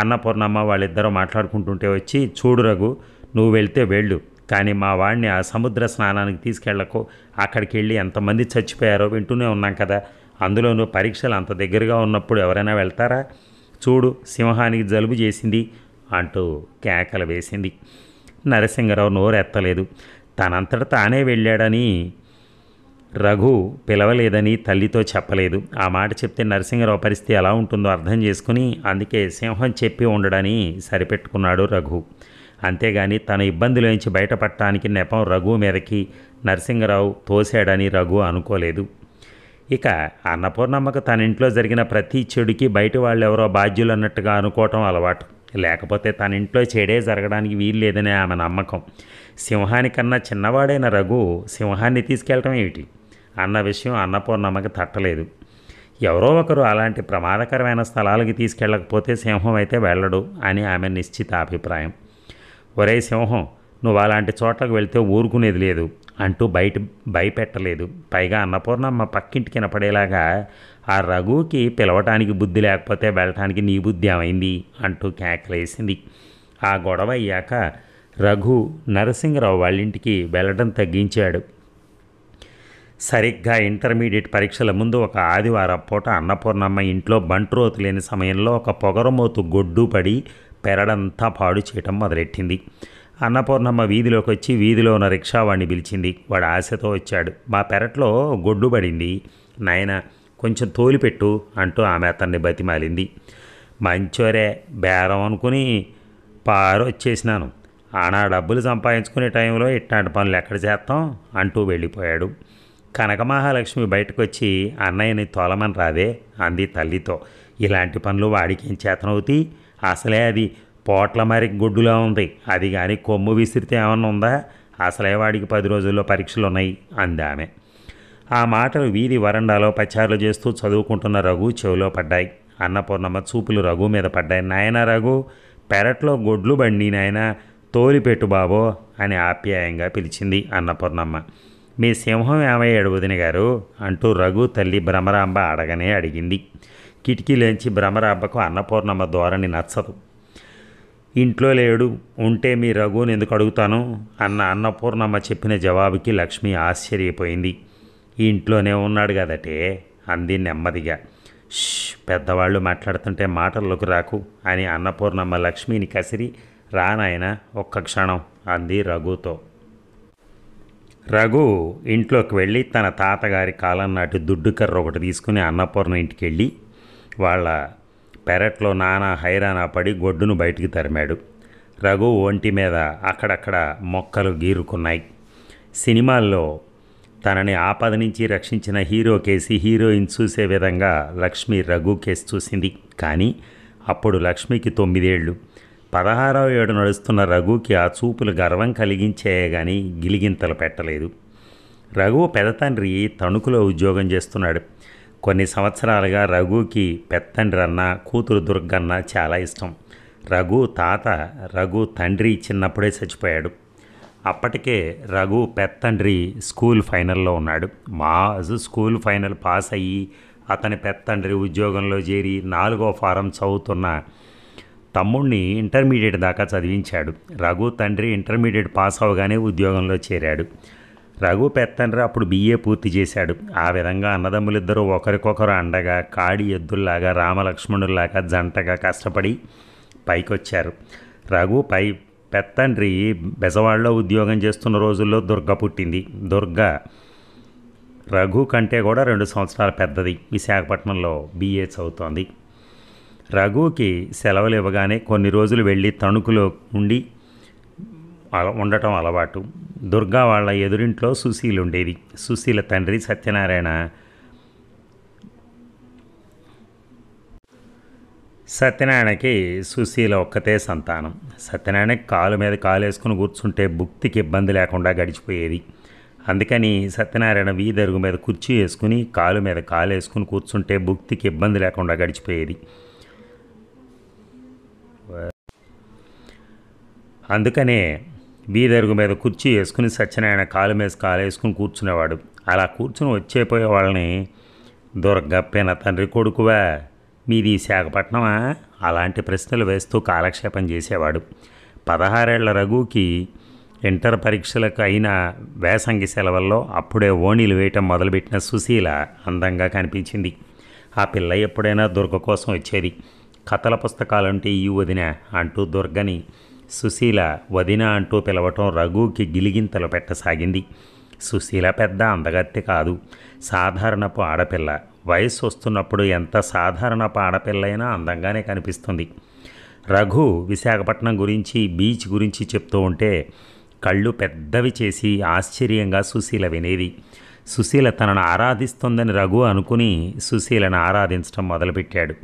అన్నపూర్ణమ్మ వాళ్ళిద్దరూ మాట్లాడుకుంటుంటే వచ్చి, చూడు రఘు, నువ్వు వెళ్తే వెళ్ళు, కానీ మా వాడిని ఆ సముద్ర స్నానానికి తీసుకెళ్లకు. అక్కడికి వెళ్ళి ఎంతమంది చచ్చిపోయారో వింటూనే ఉన్నాం కదా. అందులోనూ పరీక్షలు అంత దగ్గరగా ఉన్నప్పుడు ఎవరైనా వెళ్తారా? చూడు, సింహానికి జలుబు చేసింది అంటూ కేకలు వేసింది. నరసింగరావు నోరెత్తలేదు. తనంతట తానే వెళ్ళాడని రఘు పిలవలేదని తల్లితో చెప్పలేదు. ఆ మాట చెప్తే నరసింగరావు పరిస్థితి ఎలా ఉంటుందో అర్థం చేసుకుని అందుకే సింహం చెప్పి ఉండడని సరిపెట్టుకున్నాడు రఘు. అంతేగాని తన ఇబ్బందిలోంచి బయటపడటానికి నెపం రఘు మీదకి నరసింగరావు తోశాడని రఘు అనుకోలేదు. ఇక అన్నపూర్ణమ్మకు తన ఇంట్లో జరిగిన ప్రతి చెడుకి బయట వాళ్ళు ఎవరో బాధ్యులు అన్నట్టుగా అనుకోవటం అలవాటు. లేకపోతే తన ఇంట్లో చెడే జరగడానికి వీలు లేదనే ఆమె నమ్మకం. సింహానికన్నా చిన్నవాడైన రఘు సింహాన్ని తీసుకెళ్ళటం ఏమిటి అన్న విషయం అన్నపూర్ణమ్మకి తట్టలేదు. ఎవరో ఒకరు అలాంటి ప్రమాదకరమైన స్థలాలకి తీసుకెళ్ళకపోతే సింహం అయితే వెళ్ళడు అని ఆమె నిశ్చిత అభిప్రాయం. ఒరే సింహం, నువ్వు అలాంటి చోట్లకు వెళ్తే ఊరుకునేది లేదు అంటూ భయపెట్టలేదు. పైగా అన్నపూర్ణమ్మ పక్కింటికి వినపడేలాగా ఆ రఘుకి పిలవటానికి బుద్ధి లేకపోతే వెళ్ళటానికి నీ బుద్ధి ఏమైంది అంటూ కేకలేసింది. ఆ గొడవ అయ్యాక రఘు నరసింగరావు వాళ్ళింటికి వెళ్ళడం తగ్గించాడు. సరిగ్గా ఇంటర్మీడియట్ పరీక్షల ముందు ఒక ఆదివారం పూట అన్నపూర్ణమ్మ ఇంట్లో బంట్రోతు లేని సమయంలో ఒక పొగరమోతు గొడ్డు పడి పెరడంతా పాడు చేయటం మొదలెట్టింది. అన్నపూర్ణమ్మ వీధిలోకి వచ్చి వీధిలో ఉన్న రిక్షావాడిని పిలిచింది. వాడు ఆశతో వచ్చాడు. మా పెరట్లో గొడ్డు పడింది నాయన, కొంచెం తోలిపెట్టు అంటూ ఆమె అతన్ని బతిమాలింది. మంచోరే, బేరం అనుకుని వచ్చేసినాను. ఆనా డబ్బులు సంపాదించుకునే టైంలో ఇట్లాంటి పనులు ఎక్కడ చేస్తాం అంటూ వెళ్ళిపోయాడు. కనకమహాలక్ష్మి బయటకు వచ్చి, అన్నయ్యని తోలమని రాదే అంది తల్లితో. ఇలాంటి పనులు వాడికి ఏం చేతనవుతాయి? అసలే అది పోట్ల మరి గుడ్డులా ఉంది. అది కానీ కొమ్ము విసిరితే ఏమన్నా ఉందా? అసలే వాడికి 10 రోజుల్లో పరీక్షలు ఉన్నాయి అంది ఆమె. ఆ మాటలు వీధి వరండాలో పచారులు చేస్తూ చదువుకుంటున్న రఘు చెవిలో పడ్డాయి. అన్నపూర్ణమ్మ చూపులు రఘు మీద పడ్డాయి. నాయన రఘు, పెరట్లో గొడ్లు బండి నాయన, తోలిపెట్టు బాబో అని ఆప్యాయంగా పిలిచింది అన్నపూర్ణమ్మ. మీ సింహం ఏమయ్యాడు వదిన గారు అంటూ రఘు తల్లి భ్రమరాంబ అడగనే అడిగింది. కిటికీలోంచి భ్రమరాంబకు అన్నపూర్ణమ్మ ధోరణి నచ్చదు. ఇంట్లో లేడు, ఉంటే మీ రఘుని ఎందుకు అడుగుతాను అన్న అన్నపూర్ణమ్మ చెప్పిన జవాబుకి లక్ష్మి ఆశ్చర్యపోయింది. ఇంట్లోనే ఉన్నాడు కదటే అంది నెమ్మదిగా. పెద్దవాళ్ళు మాట్లాడుతుంటే మాటల్లోకి రాకు అని అన్నపూర్ణమ్మ లక్ష్మిని కసిరి, రానాయన ఒక్క క్షణం అంది రఘుతో. రఘు ఇంట్లోకి వెళ్ళి తన తాతగారి కాలం నాటి దుడ్డు కర్ర ఒకటి తీసుకుని అన్నపూర్ణ ఇంటికి వెళ్ళి వాళ్ళ పెరట్లో నానా హైరానా పడి గొడ్డును బయటికి తరిమాడు. రఘు ఒంటి మీద అక్కడక్కడ మొక్కలు గీరుకున్నాయి. సినిమాల్లో తనని ఆపద నుంచి రక్షించిన హీరో కేసి హీరోయిన్ చూసే విధంగా లక్ష్మి రఘు కేసు చూసింది. కానీ అప్పుడు లక్ష్మికి 9 ఏళ్ళు. 16వ ఏడు నడుస్తున్న రఘుకి ఆ చూపులు గర్వం కలిగించే కానీ గిలిగింతలు పెట్టలేదు. రఘు పెదతండ్రి తణుకులో ఉద్యోగం చేస్తున్నాడు. కొన్ని సంవత్సరాలుగా రఘుకి పెత్తండ్రి అన్న, కూతురు దుర్గన్న చాలా ఇష్టం. రఘు తండ్రి చిన్నప్పుడే చచ్చిపోయాడు. అప్పటికే రఘు పెత్తండ్రి స్కూల్ ఫైనల్లో ఉన్నాడు. స్కూల్ ఫైనల్ పాస్ అయ్యి అతని పెత్తండ్రి ఉద్యోగంలో చేరి 4వ ఫారం చదువుతున్న తమ్ముడిని ఇంటర్మీడియట్ దాకా చదివించాడు. రఘు తండ్రి ఇంటర్మీడియట్ పాస్ అవగానే ఉద్యోగంలో చేరాడు. రఘు పెత్తండ్రి అప్పుడు BA పూర్తి చేశాడు. ఆ విధంగా అన్నదమ్ములిద్దరూ ఒకరికొకరు అండగా కాడి ఎద్దుల్లాగా రామలక్ష్మణుల్లాగా జంటగా కష్టపడి పైకొచ్చారు. రఘు పెత్తండ్రి బెజవాడలో ఉద్యోగం చేస్తున్న రోజుల్లో దుర్గ పుట్టింది. దుర్గ రఘు కంటే కూడా 2 సంవత్సరాల పెద్దది. విశాఖపట్నంలో BA చదువుతోంది. రఘుకి సెలవులు ఇవ్వగానే కొన్ని రోజులు వెళ్ళి తణుకులో ఉండటం అలవాటు. దుర్గా వాళ్ళ ఎదురింట్లో సుశీల ఉండేది. సుశీల తండ్రి సత్యనారాయణ. సత్యనారాయణకి సుశీల ఒక్కతే సంతానం. సత్యనారాయణకి కాలు మీద కాలు వేసుకుని కూర్చుంటే భుక్తికి ఇబ్బంది లేకుండా గడిచిపోయేది. అందుకని సత్యనారాయణ వీధరుగు మీద కుర్చీ వేసుకుని కాలు మీద కాలు వేసుకుని కూర్చుంటే భుక్తికి ఇబ్బంది లేకుండా గడిచిపోయేది. అందుకనే వీధరుగు మీద కుర్చీ వేసుకుని సత్యనారాయణ కాలు మీద కాలు వేసుకుని కూర్చునేవాడు. అలా కూర్చుని వచ్చేపోయే వాళ్ళని దుర్గప్పేన తండ్రి కొడుకువా, మీది విశాఖపట్నమా, అలాంటి ప్రశ్నలు వేస్తూ కాలక్షేపం చేసేవాడు. 16 ఏళ్ల రఘుకి ఇంటర్ పరీక్షలకు అయిన వేసంగి సెలవుల్లో అప్పుడే ఓణీలు వేయటం మొదలుపెట్టిన సుశీల అందంగా కనిపించింది. ఆ పిల్ల ఎప్పుడైనా దుర్గ కోసం వచ్చేది. కథల పుస్తకాలంటే ఈ వదిన అంటూ దుర్గని సుశీల వదిన అంటూ పిలవటం రఘుకి గిలిగింతలు పెట్టసాగింది. సుశీల పెద్ద అందగత్తె కాదు, సాధారణపు ఆడపిల్ల. వయసు వస్తున్నప్పుడు ఎంత సాధారణపు ఆడపిల్లైనా అందంగానే కనిపిస్తుంది. రఘు విశాఖపట్నం గురించి బీచ్ గురించి చెప్తూ ఉంటే కళ్ళు పెద్దవి చేసి ఆశ్చర్యంగా సుశీల వినేది. సుశీల తనను ఆరాధిస్తుందని రఘు అనుకుని సుశీలను ఆరాధించడం మొదలుపెట్టాడు.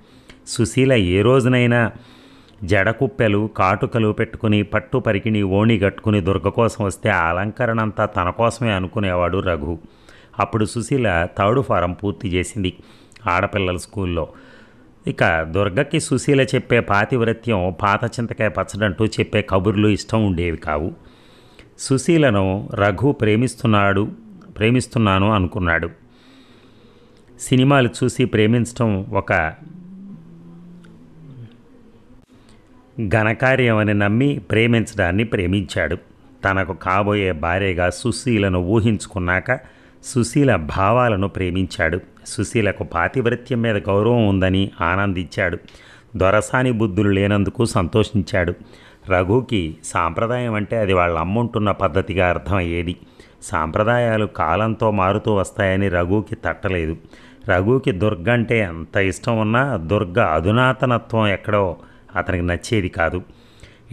సుశీల ఏ రోజునైనా జడకుప్పెలు కాటుకలు పెట్టుకుని పట్టు పరికిణి ఓణి కట్టుకుని దుర్గ కోసం వస్తే ఆ అలంకరణ అంతా తన కోసమే అనుకునేవాడు రఘు. అప్పుడు సుశీల 3rd ఫారం పూర్తి చేసింది ఆడపిల్లల స్కూల్లో. ఇక దుర్గకి సుశీల చెప్పే పాతివ్రత్యం పాత చింతకాయ పచ్చడంటూ చెప్పే కబుర్లు ఇష్టం ఉండేవి కావు. సుశీలను రఘు ప్రేమిస్తున్నాను అనుకున్నాడు. సినిమాలు చూసి ప్రేమించడం ఒక ఘనకార్యమని నమ్మి ప్రేమించడాన్ని ప్రేమించాడు. తనకు కాబోయే భార్యగా సుశీలను ఊహించుకున్నాక సుశీల భావాలను ప్రేమించాడు. సుశీలకు పాతివ్రత్యం మీద గౌరవం ఉందని ఆనందించాడు. దొరసాని బుద్ధులు లేనందుకు సంతోషించాడు. రఘుకి సాంప్రదాయం అంటే అది వాళ్ళ అమ్ముంటున్న పద్ధతిగా అర్థమయ్యేది. సాంప్రదాయాలు కాలంతో మారుతూ వస్తాయని రఘుకి తట్టలేదు. రఘుకి దుర్గ అంటే ఎంత ఇష్టం ఉన్నా దుర్గ అధునాతనత్వం ఎక్కడో అతనికి నచ్చేది కాదు.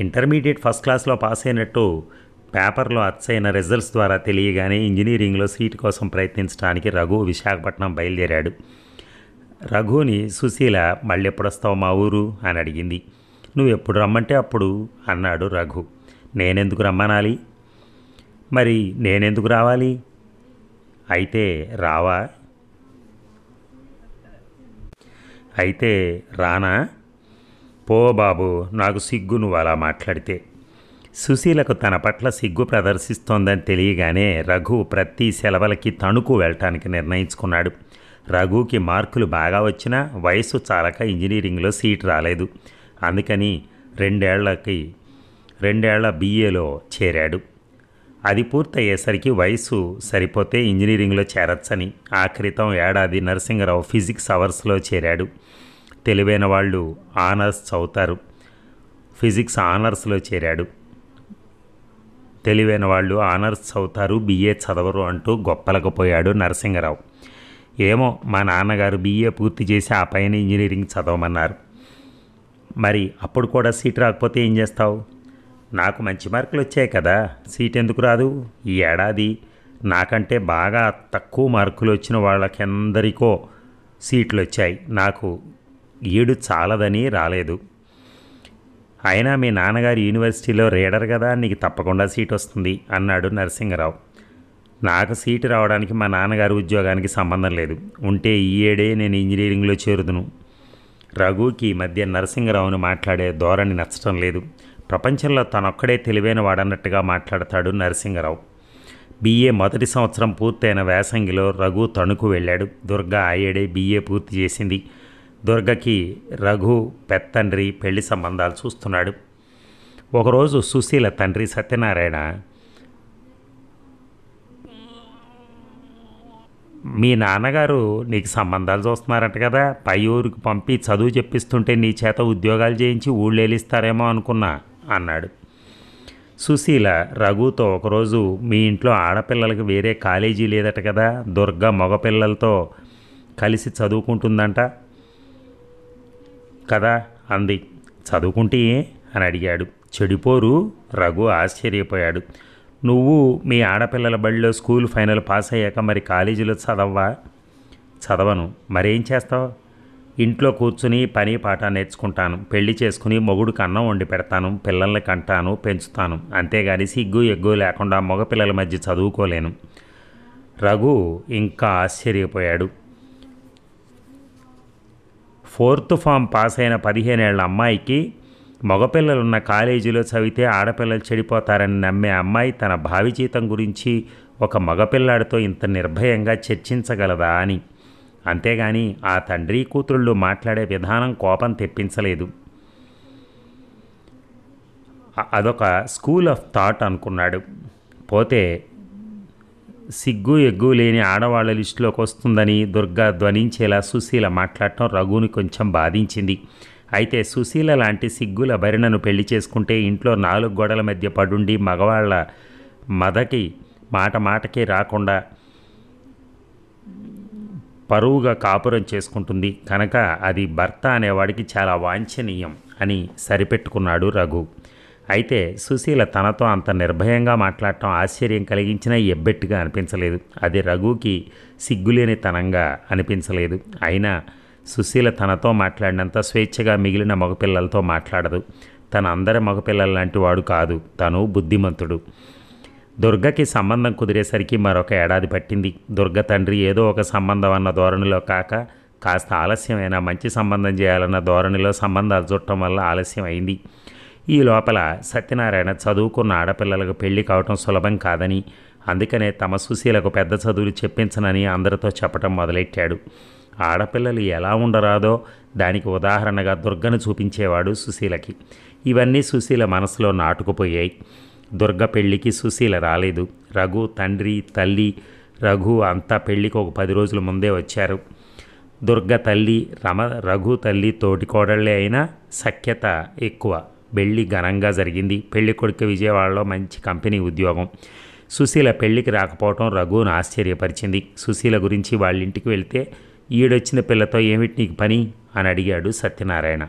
ఇంటర్మీడియట్ ఫస్ట్ క్లాస్లో పాస్ అయినట్టు పేపర్లో అచ్చైన రిజల్ట్స్ ద్వారా తెలియగానే ఇంజనీరింగ్లో సీటు కోసం ప్రయత్నించడానికి రఘు విశాఖపట్నం బయలుదేరాడు. రఘుని సుశీల మళ్ళీ ఎప్పుడు వస్తావు మా ఊరు అని అడిగింది. నువ్వు ఎప్పుడు రమ్మంటే అప్పుడు అన్నాడు రఘు. నేనెందుకు రమ్మనాలి? మరి నేనెందుకు రావాలి? అయితే రావా? అయితే రానా? పో బాబు, నాకు సిగ్గు నువ్వు అలా మాట్లాడితే. సుశీలకు తన పట్ల సిగ్గు ప్రదర్శిస్తోందని తెలియగానే రఘు ప్రతి సెలవులకి తణుకు వెళ్ళటానికి నిర్ణయించుకున్నాడు. రఘుకి మార్కులు బాగా వచ్చినా వయసు చాలక ఇంజనీరింగ్లో సీట్ రాలేదు. అందుకని 2 ఏళ్ల BAలో చేరాడు. అది పూర్తయ్యేసరికి వయసు సరిపోతే ఇంజనీరింగ్లో చేరచ్చని ఆ క్రితం ఏడాది నరసింగరావు ఫిజిక్స్ అవర్స్లో చేరాడు. తెలివైన వాళ్ళు ఆనర్స్ చదువుతారు, ఫిజిక్స్ ఆనర్స్లో చేరాడు. తెలివైన వాళ్ళు ఆనర్స్ చదువుతారు, BA చదవరు అంటూ గొప్పలకపోయాడు నరసింగరావు. ఏమో, మా నాన్నగారు BA పూర్తి చేసి ఆ పైన ఇంజనీరింగ్ చదవమన్నారు. మరి అప్పుడు కూడా సీట్ రాకపోతే ఏం చేస్తావు? నాకు మంచి మార్కులు వచ్చాయి కదా, సీట్ ఎందుకు రాదు? ఈ ఏడాది నాకంటే బాగా తక్కువ మార్కులు వచ్చిన వాళ్ళకెందరికో సీట్లు వచ్చాయి. నాకు 7 చాలదని రాలేదు. అయినా మీ నాన్నగారు యూనివర్సిటీలో రీడర్ కదా, నీకు తప్పకుండా సీట్ వస్తుంది అన్నాడు నరసింగరావు. నాకు సీటు రావడానికి మా నాన్నగారి ఉద్యోగానికి సంబంధం లేదు. ఉంటే ఈ ఏడే నేను ఇంజనీరింగ్లో చేరుదును. రఘుకి మధ్య నరసింగరావును మాట్లాడే ధోరణి నచ్చటం లేదు. ప్రపంచంలో తనొక్కడే తెలివైన వాడన్నట్టుగా మాట్లాడతాడు నరసింగరావు. బీఏ మొదటి సంవత్సరం పూర్తయిన వేసంగిలో రఘు తణుకు వెళ్ళాడు. దుర్గ ఆ ఏడే బీఏ పూర్తి చేసింది. దుర్గకి రఘు పెత్తండ్రి పెళ్లి సంబంధాలు చూస్తున్నాడు. ఒకరోజు సుశీల తండ్రి సత్యనారాయణ, మీ నాన్నగారు నీకు సంబంధాలు చూస్తున్నారంట కదా, పై ఊరికి పంపి చదువు చెప్పిస్తుంటే నీ చేత ఉద్యోగాలు చేయించి ఊళ్ళేలిస్తారేమో అనుకున్నా అన్నాడు. సుశీల రఘుతో ఒకరోజు, మీ ఇంట్లో ఆడపిల్లలకి వేరే కాలేజీ లేదట కదా, దుర్గ మగపిల్లలతో కలిసి చదువుకుంటుందంట కదా అంది. చదువుకుంటే అని అడిగాడు. చెడిపోరు. రఘు ఆశ్చర్యపోయాడు. నువ్వు మీ ఆడపిల్లల బడిలో స్కూల్ ఫైనల్ పాస్ అయ్యాక మరి కాలేజీలో చదవవా? చదవను. మరేం చేస్తావు? ఇంట్లో కూర్చుని పని పాట నేర్చుకుంటాను, పెళ్లి చేసుకుని మొగుడికి అన్నం వండి పెడతాను, పిల్లల్ని కంటాను, పెంచుతాను. అంతేగాని సిగ్గు ఎగ్గు లేకుండా మగపిల్లల మధ్య చదువుకోలేను. రఘు ఇంకా ఆశ్చర్యపోయాడు. 4th ఫామ్ పాస్ అయిన 15 ఏళ్ల అమ్మాయికి మగపిల్లలున్న కాలేజీలో చదివితే ఆడపిల్లలు చెడిపోతారని నమ్మే అమ్మాయి తన భావి జీతం గురించి ఒక మగపిల్లాడితో ఇంత నిర్భయంగా చర్చించగలదా అని. అంతేగాని ఆ తండ్రి కూతుళ్ళు మాట్లాడే విధానం కోపం తెప్పించలేదు. అదొక స్కూల్ ఆఫ్ థాట్ అనుకున్నాడు. పోతే సిగ్గు ఎగ్గు లేని ఆడవాళ్ళ లిస్టులోకి వస్తుందని దుర్గా ధ్వనించేలా సుశీల మాట్లాడటం రఘుని కొంచెం బాధించింది. అయితే సుశీల లాంటి సిగ్గుల భరిణను పెళ్లి చేసుకుంటే ఇంట్లో 4 గోడల మధ్య పడుండి మగవాళ్ళ మదకి మాట మాటకి రాకుండా పరువుగా కాపురం చేసుకుంటుంది కనుక అది భర్త అనేవాడికి చాలా వాంఛనీయం అని సరిపెట్టుకున్నాడు రఘు. అయితే సుశీల తనతో అంత నిర్భయంగా మాట్లాడటం ఆశ్చర్యం కలిగించినా ఎబ్బెట్టుగా అనిపించలేదు. అది రఘుకి సిగ్గులేనితనంగా అనిపించలేదు. అయినా సుశీల తనతో మాట్లాడినంత స్వేచ్ఛగా మిగిలిన మగపిల్లలతో మాట్లాడదు. తన అందరి మగపిల్లల లాంటి వాడు కాదు. తను బుద్ధిమంతుడు. దుర్గకి సంబంధం కుదిరేసరికి మరొక ఏడాది పట్టింది. దుర్గ తండ్రి ఏదో ఒక సంబంధం అన్న ధోరణిలో కాక కాస్త ఆలస్యమైనా మంచి సంబంధం చేయాలన్న ధోరణిలో సంబంధాలు చుట్టం వల్ల ఆలస్యం అయింది. ఈ లోపల సత్యనారాయణ చదువుకున్న ఆడపిల్లలకు పెళ్లి కావటం సులభం కాదని, అందుకనే తమ సుశీలకు పెద్ద చదువులు చెప్పించనని అందరితో చెప్పటం మొదలెట్టాడు. ఆడపిల్లలు ఎలా ఉండరాదో దానికి ఉదాహరణగా దుర్గను చూపించేవాడు సుశీలకి. ఇవన్నీ సుశీల మనసులో నాటుకుపోయాయి. దుర్గ పెళ్లికి సుశీల రాలేదు. రఘు తండ్రి తల్లి రఘు అంతా పెళ్లికి ఒక 10 రోజుల ముందే వచ్చారు. దుర్గ తల్లి రఘు తల్లి తోటి కోడళ్లే అయినా సఖ్యత ఎక్కువ. పెళ్లి ఘనంగా జరిగింది. పెళ్లి కొడుకు విజయవాడలో మంచి కంపెనీ ఉద్యోగం. సుశీల పెళ్లికి రాకపోవటం రఘును ఆశ్చర్యపరిచింది. సుశీల గురించి వాళ్ళ ఇంటికి వెళ్తే, ఈడొచ్చిన పిల్లతో ఏమిటి నీకు పని అని అడిగాడు సత్యనారాయణ.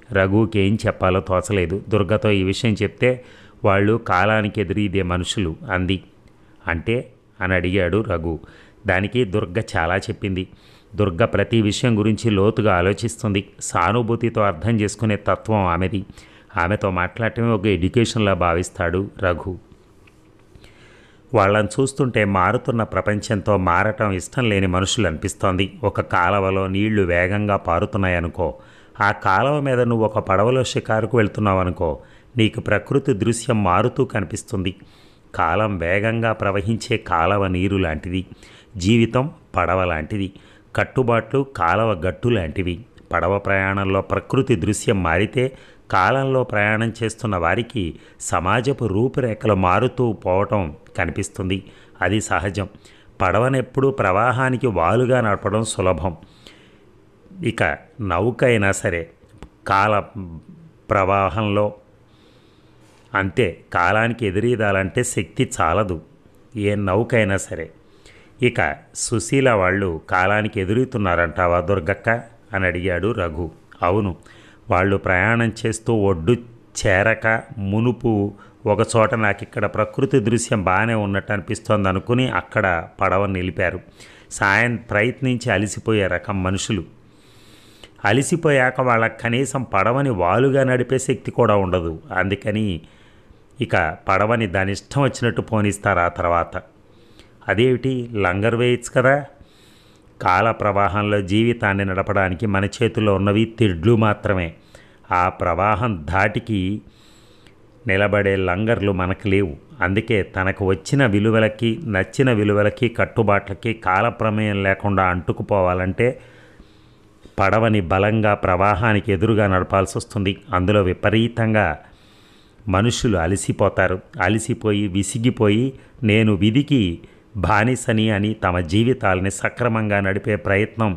రఘుకి ఏం చెప్పాలో తోచలేదు. దుర్గతో ఈ విషయం చెప్తే వాళ్ళు కాలానికి ఎదురీదే మనుషులు అంది. అంటే అని అడిగాడు రఘు. దానికి దుర్గ చాలా చెప్పింది. దుర్గ ప్రతి విషయం గురించి లోతుగా ఆలోచిస్తుంది. సానుభూతితో అర్థం చేసుకునే తత్వం ఆమెది. ఆమెతో మాట్లాడటమే ఒక ఎడ్యుకేషన్లా భావిస్తాడు రఘు. వాళ్ళని చూస్తుంటే మారుతున్న ప్రపంచంతో మారటం ఇష్టం లేని మనుషులు అనిపిస్తోంది. ఒక కాలవలో నీళ్లు వేగంగా పారుతున్నాయనుకో, ఆ కాలవ మీద నువ్వు ఒక పడవలో షికారుకు వెళ్తున్నావు అనుకో, నీకు ప్రకృతి దృశ్యం మారుతూ కనిపిస్తుంది. కాలం వేగంగా ప్రవహించే కాలవ నీరు లాంటిది. జీవితం పడవ లాంటిది. కట్టుబాట్లు కాలవ గట్టు లాంటివి. పడవ ప్రయాణంలో ప్రకృతి దృశ్యం మారితే కాలంలో ప్రయాణం చేస్తున్న వారికి సమాజపు రూపురేఖలు మారుతూ పోవటం కనిపిస్తుంది. అది సహజం. పడవనెప్పుడూ ప్రవాహానికి వాలుగా నడపడం సులభం. ఇక నౌక అయినా సరే కాల ప్రవాహంలో అంతే. కాలానికి ఎదురీదాలంటే శక్తి చాలదు ఏ నౌక అయినా సరే. ఇక సుశీల వాళ్ళు కాలానికి ఎదురుతున్నారంటావా దుర్గక్క అని అడిగాడు రఘు. అవును, వాళ్ళు ప్రయాణం చేస్తూ ఒడ్డు చేరక మునుపు ఒకచోట నాకు ఇక్కడ ప్రకృతి దృశ్యం బాగానే ఉన్నట్టు అనిపిస్తోంది అనుకుని అక్కడ పడవ నిలిపారు. ప్రయత్నించి అలసిపోయే రకం మనుషులు. అలసిపోయాక వాళ్ళకి కనీసం పడవని వాలుగా నడిపే శక్తి కూడా ఉండదు. అందుకని ఇక పడవని దాని ఇష్టం వచ్చినట్టు పోనిస్తారు. ఆ తర్వాత అదేమిటి లంగర్ వేయచ్చు కదా. కాల ప్రవాహంలో జీవితాన్ని నడపడానికి మన చేతుల్లో ఉన్నవి తిడ్లు మాత్రమే. ఆ ప్రవాహం ధాటికి నిలబడే లంగర్లు మనకు లేవు. అందుకే తనకు వచ్చిన విలువలకి, నచ్చిన విలువలకి, కట్టుబాట్లకి కాలప్రమేయం లేకుండా అంటుకుపోవాలంటే పడవని బలంగా ప్రవాహానికి ఎదురుగా నడపాల్సి వస్తుంది. అందులో విపరీతంగా మనుషులు అలసిపోతారు. అలసిపోయి విసిగిపోయి నేను విధికి బానిసని అని తమ జీవితాలని సక్రమంగా నడిపే ప్రయత్నం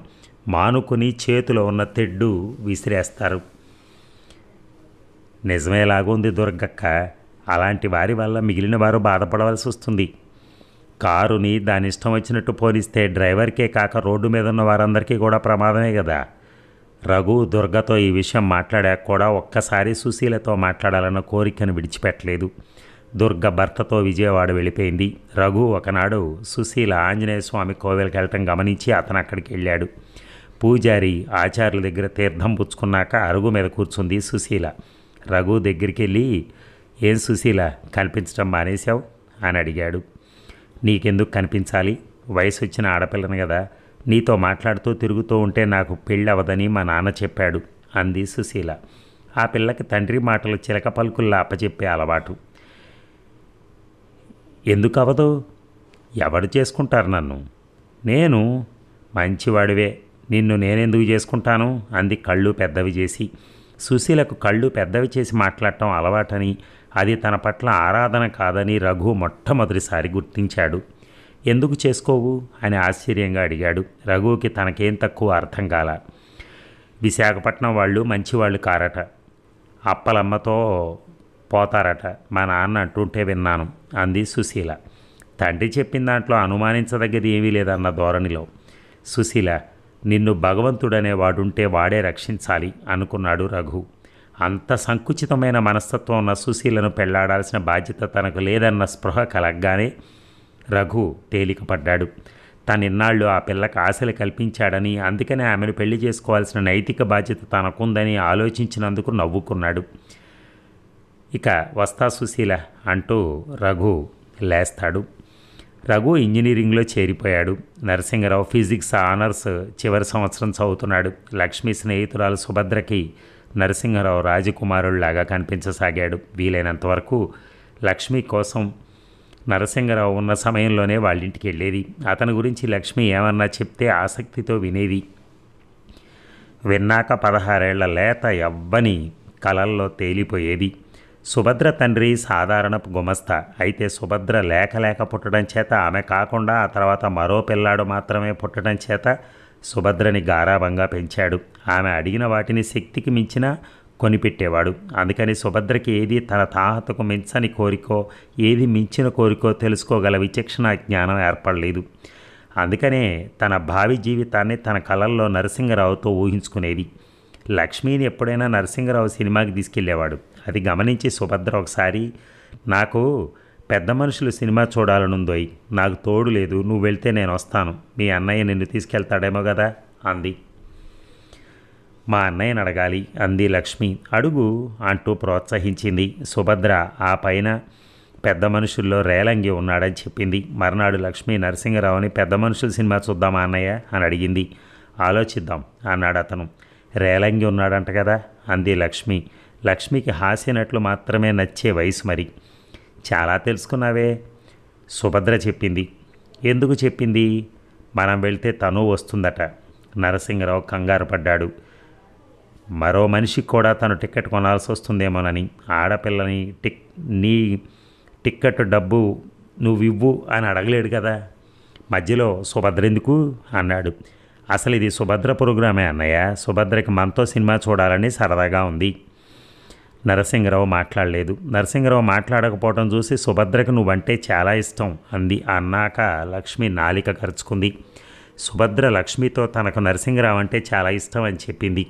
మానుకుని చేతిలో ఉన్న తెడ్డు విసిరేస్తారు. నిజమేలాగుంది దుర్గక్క. అలాంటి వారి వల్ల మిగిలిన వారు బాధపడవలసి వస్తుంది. కారుని దాని ఇష్టం వచ్చినట్టు పోలిస్తే డ్రైవర్కే కాక రోడ్డు మీద ఉన్న వారందరికీ కూడా ప్రమాదమే కదా. రఘు దుర్గతో ఈ విషయం మాట్లాడాక కూడా ఒక్కసారి సుశీలతో మాట్లాడాలన్న కోరికను విడిచిపెట్టలేదు. దుర్గ భర్తతో విజయవాడ వెళ్ళిపోయింది. రఘు ఒకనాడు సుశీల ఆంజనేయ స్వామి కోవెలకి వెళ్ళటం గమనించి అతను అక్కడికి వెళ్ళాడు. పూజారి ఆచార్యుల దగ్గర తీర్థం పుచ్చుకున్నాక అరుగు మీద కూర్చుంది సుశీల. రఘు దగ్గరికి వెళ్ళి, ఏం సుశీల కనిపించడం మానేశావు అని అడిగాడు. నీకెందుకు కనిపించాలి? వయసు వచ్చిన ఆడపిల్లను కదా, నీతో మాట్లాడుతూ తిరుగుతూ ఉంటే నాకు పెళ్ళి అవ్వదని మా నాన్న చెప్పాడు అంది సుశీల. ఆ పిల్లకి తండ్రి మాటలు చిలక పలుకుల్లా అప్పచెప్పే అలవాటు. ఎందుకు అవ్వదు? ఎవడు చేసుకుంటారు నన్ను? నేను మంచివాడివే, నిన్ను నేనెందుకు చేసుకుంటాను అంది కళ్ళు పెద్దవి చేసి. సుశీలకు కళ్ళు పెద్దవి చేసి మాట్లాడటం అలవాటని, అది తన పట్ల ఆరాధన కాదని రఘు మొట్టమొదటిసారి గుర్తించాడు. ఎందుకు చేసుకోవు అని ఆశ్చర్యంగా అడిగాడు. రఘుకి తనకేం తక్కువ అర్థం కాల. విశాఖపట్నం వాళ్ళు మంచివాళ్ళు కారట, అప్పలమ్మతో పోతారట మా నాన్న అంటుంటే విన్నాను అంది సుశీల. తండ్రి చెప్పిన దాంట్లో అనుమానించదగ్గది ఏమీ లేదన్న ధోరణిలో. సుశీల, నిన్ను భగవంతుడనే వాడుంటే వాడే రక్షించాలి అనుకున్నాడు రఘు. అంత సంకుచితమైన మనస్తత్వం ఉన్న సుశీలను పెళ్లాడాల్సిన బాధ్యత తనకు లేదన్న స్పృహ కలగ్గానే రఘు తేలికపడ్డాడు. తనిన్నాళ్ళు ఆ పిల్లకి ఆశలు కల్పించాడని, అందుకనే ఆమెను పెళ్లి చేసుకోవాల్సిన నైతిక బాధ్యత తనకుందని ఆలోచించినందుకు నవ్వుకున్నాడు. ఇక వస్తా సుశీల అంటూ రఘు లేస్తాడు. రఘు ఇంజనీరింగ్లో చేరిపోయాడు. నరసింగరావు ఫిజిక్స్ ఆనర్స్ చివరి సంవత్సరం చదువుతున్నాడు. లక్ష్మి స్నేహితురాలు సుభద్రకి నరసింగరావు రాజకుమారుడిలాగా కనిపించసాగాడు. వీలైనంతవరకు లక్ష్మి కోసం నరసింగరావు ఉన్న సమయంలోనే వాళ్ళింటికి వెళ్ళేది. అతని గురించి లక్ష్మి ఏమన్నా చెప్తే ఆసక్తితో వినేది. విన్నాక 16 ఏళ్ల లేత యవ్వని కలల్లో తేలిపోయేది. సుభద్ర తండ్రి సాధారణపు గుమస్తా. అయితే సుభద్ర లేక పుట్టడం చేత, ఆమె కాకుండా ఆ తర్వాత మరో పిల్లాడు మాత్రమే పుట్టడం చేత సుభద్రని గారాబంగా పెంచాడు. ఆమె అడిగిన వాటిని శక్తికి మించిన కొనిపెట్టేవాడు. అందుకని సుభద్రకి ఏది తన తాహతకు మించని కోరికో, ఏది మించిన కోరికో తెలుసుకోగల విచక్షణ జ్ఞానం ఏర్పడలేదు. అందుకనే తన భావి జీవితాన్ని తన కలల్లో నరసింగరావుతో ఊహించుకునేది. లక్ష్మిని ఎప్పుడైనా నరసింగరావు సినిమాకి తీసుకెళ్లేవాడు. అది గమనించి సుభద్ర ఒకసారి, నాకు పెద్ద మనుషులు సినిమా చూడాలనుందోయ్, నాకు తోడు లేదు, నువ్వు వెళ్తే నేను వస్తాను, మీ అన్నయ్య నిన్ను తీసుకెళ్తాడేమో కదా అంది. మా అన్నయ్యని అడగాలి అంది లక్ష్మి. అడుగు అంటూ ప్రోత్సహించింది సుభద్ర. ఆ పైన పెద్ద మనుషుల్లో రేలంగి ఉన్నాడని చెప్పింది. మర్నాడు లక్ష్మి నరసింగరావుని పెద్ద మనుషుల సినిమా చూద్దామా అన్నయ్య అని అడిగింది. ఆలోచిద్దాం అన్నాడు అతను. రేలంగి ఉన్నాడంట కదా అంది లక్ష్మి. లక్ష్మికి హాస్యనట్లు మాత్రమే నచ్చే వయసు మరి. చాలా తెలుసుకున్నావే సుభద్ర చెప్పింది. ఎందుకు చెప్పింది? మనం వెళ్తే తను వస్తుందట. నరసింగరావు కంగారు పడ్డాడు. మరో మనిషికి కూడా తను టిక్కెట్ కొనాల్సి వస్తుందేమోనని. ఆడపిల్లని నీ టిక్కెట్ డబ్బు నువ్వివ్వు అని అడగలేడు కదా. మధ్యలో సుభద్ర ఎందుకు అన్నాడు. అసలు ఇది సుభద్ర ప్రోగ్రామే అన్నయ్య. సుభద్రకి మనతో సినిమా చూడాలని సరదాగా ఉంది. నరసింగరావు మాట్లాడలేదు. నరసింగరావు మాట్లాడకపోవడం చూసి సుభద్రకు నువ్వంటే చాలా ఇష్టం అంది. అన్నాక లక్ష్మి నాలిక ఖర్చుకుంది. సుభద్ర లక్ష్మితో తనకు నరసింగరావు అంటే చాలా ఇష్టం అని చెప్పింది.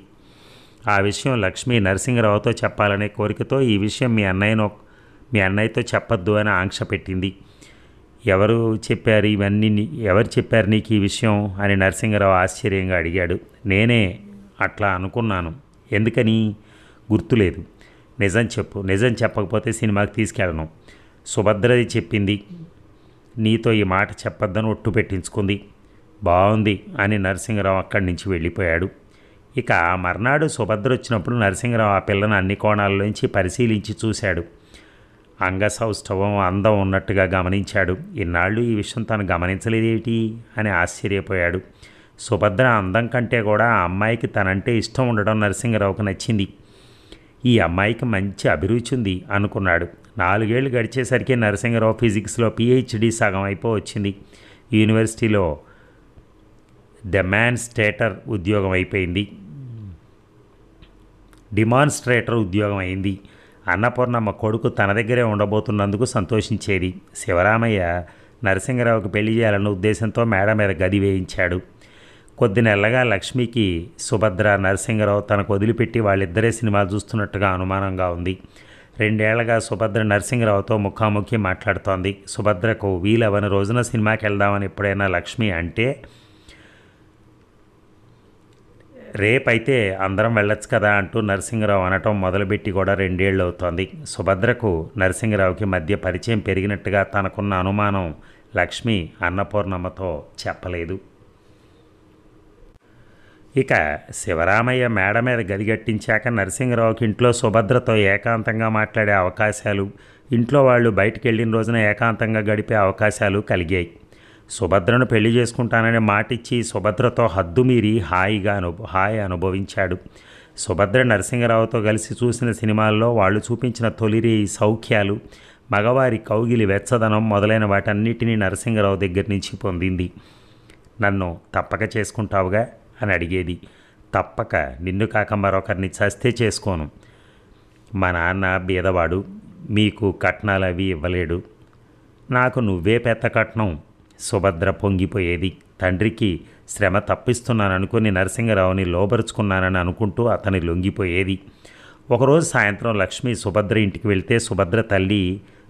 ఆ విషయం లక్ష్మి నరసింగరావుతో చెప్పాలనే కోరికతో ఈ విషయం మీ అన్నయ్యతో చెప్పొద్దు అని ఆంక్ష పెట్టింది. ఎవరు చెప్పారు నీకు ఈ విషయం అని నరసింగరావు ఆశ్చర్యంగా అడిగాడు. నేనే అట్లా అనుకున్నాను. ఎందుకని? గుర్తులేదు. నిజం చెప్పు. నిజం చెప్పకపోతే సినిమాకి తీసుకెళ్ళను. సుభద్రది చెప్పింది. నీతో ఈ మాట చెప్పొద్దని ఒట్టు పెట్టించుకుంది. బాగుంది అని నరసింగరావు అక్కడి నుంచి వెళ్ళిపోయాడు. ఇక మర్నాడు సుభద్ర వచ్చినప్పుడు నరసింగరావు ఆ పిల్లను అన్ని కోణాల్లోంచి పరిశీలించి చూశాడు. అంగసౌష్ఠవం అందం ఉన్నట్టుగా గమనించాడు. ఇన్నాళ్ళు ఈ విషయం తను గమనించలేదేమిటి అని ఆశ్చర్యపోయాడు. సుభద్ర అందం కంటే కూడా ఆ అమ్మాయికి తనంటే ఇష్టం ఉండడం నరసింగరావుకు నచ్చింది. ఈ అమ్మాయికి మంచి అభిరుచి ఉంది అనుకున్నాడు. 4 ఏళ్ళు గడిచేసరికి నరసింగరావు ఫిజిక్స్లో పిహెచ్డి సగం అయిపోవచ్చింది. యూనివర్సిటీలో డిమాన్స్ట్రేటర్ ఉద్యోగం అయింది. అన్నపూర్ణమ్మ కొడుకు తన దగ్గరే ఉండబోతున్నందుకు సంతోషించేది. శివరామయ్య నరసింగరావుకి పెళ్లి చేయాలన్న ఉద్దేశంతో మేడ మీద గది వేయించాడు. కొద్ది నెలలుగా లక్ష్మికి సుభద్ర నరసింగరావు తనకు వదిలిపెట్టి వాళ్ళిద్దరే సినిమాలు చూస్తున్నట్టుగా అనుమానంగా ఉంది. 2 ఏళ్లగా సుభద్ర నరసింగరావుతో ముఖాముఖి మాట్లాడుతోంది. సుభద్రకు వీలవని రోజున సినిమాకి వెళ్దామని ఎప్పుడైనా లక్ష్మి అంటే, రేపైతే అందరం వెళ్ళొచ్చు కదా అంటూ నరసింగరావు అనటం మొదలుపెట్టి కూడా 2 ఏళ్ళు అవుతోంది. సుభద్రకు నరసింగరావుకి మధ్య పరిచయం పెరిగినట్టుగా తనకున్న అనుమానం లక్ష్మి అన్నపూర్ణమ్మతో చెప్పలేదు. ఇక శివరామయ్య మేడ మీద గదిగట్టించాక నరసింగరావుకి ఇంట్లో సుభద్రతో ఏకాంతంగా మాట్లాడే అవకాశాలు, ఇంట్లో వాళ్ళు బయటికి వెళ్ళిన రోజున ఏకాంతంగా గడిపే అవకాశాలు కలిగాయి. సుభద్రను పెళ్లి చేసుకుంటానని మాటిచ్చి సుభద్రతో హద్దుమీరి హాయి అనుభవించాడు. సుభద్ర నరసింగరావుతో కలిసి చూసిన సినిమాల్లో వాళ్ళు చూపించిన తొలిరి సౌఖ్యాలు, మగవారి కౌగిలి వెచ్చదనం మొదలైన వాటన్నిటినీ నరసింగరావు దగ్గర నుంచి పొందింది. నన్ను తప్పక చేసుకుంటావుగా అని అడిగేది. తప్పక, నిన్ను కాక మరొకరిని చస్తే చేసుకోను. మా నాన్న బీదవాడు, మీకు కట్నాలు అవి ఇవ్వలేడు, నాకు నువ్వే పెద్ద కట్నం. సుభద్ర పొంగిపోయేది. తండ్రికి శ్రమ తప్పిస్తున్నాననుకుని నరసింగరావుని లోబరుచుకున్నానని అనుకుంటూ అతని లొంగిపోయేది. ఒకరోజు సాయంత్రం లక్ష్మి సుభద్ర ఇంటికి వెళ్తే సుభద్ర తల్లి,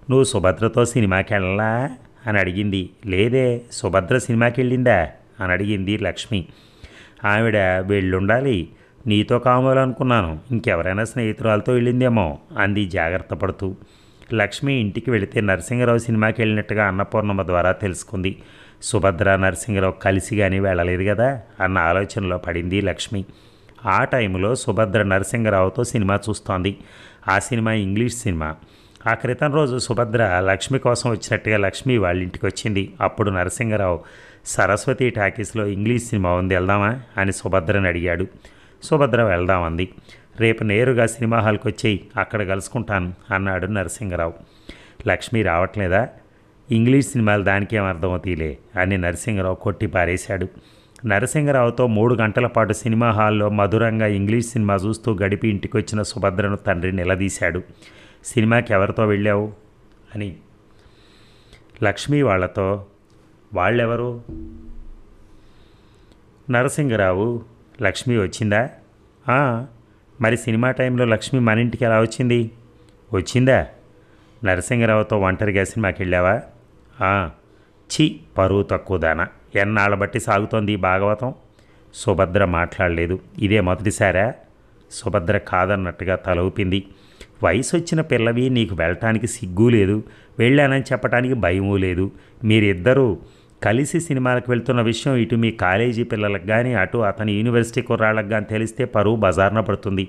నువ్వు సుభద్రతో సినిమాకి వెళ్ళలా అని అడిగింది. లేదే, సుభద్ర సినిమాకి వెళ్ళిందా అని అడిగింది లక్ష్మి. ఆవిడ వెళ్ళుండాలి, నీతో కావాలనుకున్నాను, ఇంకెవరైనా స్నేహితురాలతో వెళ్ళిందేమో అంది జాగ్రత్త పడుతూ. లక్ష్మి ఇంటికి వెళితే నరసింగరావు సినిమాకి వెళ్ళినట్టుగా అన్నపూర్ణమ్మ ద్వారా తెలుసుకుంది. సుభద్ర నరసింగరావు కలిసి కానీ వెళ్ళలేదు కదా అన్న ఆలోచనలో పడింది లక్ష్మి. ఆ టైంలో సుభద్ర నరసింగరావుతో సినిమా చూస్తోంది. ఆ సినిమా ఇంగ్లీష్ సినిమా. ఆ క్రితం రోజు సుభద్ర లక్ష్మి కోసం వచ్చినట్టుగా లక్ష్మి వాళ్ళ ఇంటికి వచ్చింది. అప్పుడు నరసింగరావు సరస్వతి టాకీస్లో ఇంగ్లీష్ సినిమా ఉంది, వెళ్దామా అని సుభద్రని అడిగాడు. సుభద్ర వెళ్దామంది. రేపు నేరుగా సినిమా హాల్కి వచ్చేయి, అక్కడ కలుసుకుంటాను అన్నాడు నరసింగరావు. లక్ష్మి రావట్లేదా? ఇంగ్లీష్ సినిమాలు దానికేం అర్థమవుతీలే అని నరసింగరావు కొట్టి పారేశాడు. నరసింగరావుతో 3 గంటల పాటు సినిమా హాల్లో మధురంగా ఇంగ్లీష్ సినిమా చూస్తూ గడిపి ఇంటికి వచ్చిన సుభద్రను తండ్రి నిలదీశాడు. సినిమాకి ఎవరితో వెళ్ళావు అని. లక్ష్మి వాళ్ళతో. వాళ్ళెవరు? నరసింగరావు. లక్ష్మి వచ్చిందా? మరి సినిమా టైంలో లక్ష్మి మన ఇంటికి ఎలా వచ్చింది? వచ్చిందా? నరసింగరావుతో ఒంటరిగా సినిమాకి వెళ్ళావా? చి, పరువు తక్కువ దాన, ఎన్నాళ్ళ బట్టి సాగుతోంది ఈ భాగవతం. సుభద్ర మాట్లాడలేదు. ఇదే మొదటిసారా? సుభద్ర కాదన్నట్టుగా తల ఊపింది. వయసు వచ్చిన పిల్లవి, నీకు వెళ్ళటానికి సిగ్గు లేదు, వెళ్ళానని చెప్పడానికి భయమూ లేదు. మీరిద్దరూ కలిసి సినిమాలకు వెళ్తున్న విషయం ఇటు మీ కాలేజీ పిల్లలకు కానీ అటు అతని యూనివర్సిటీ కుర్రాళ్ళకు కానీ తెలిస్తే పరువు బజార్న పడుతుంది.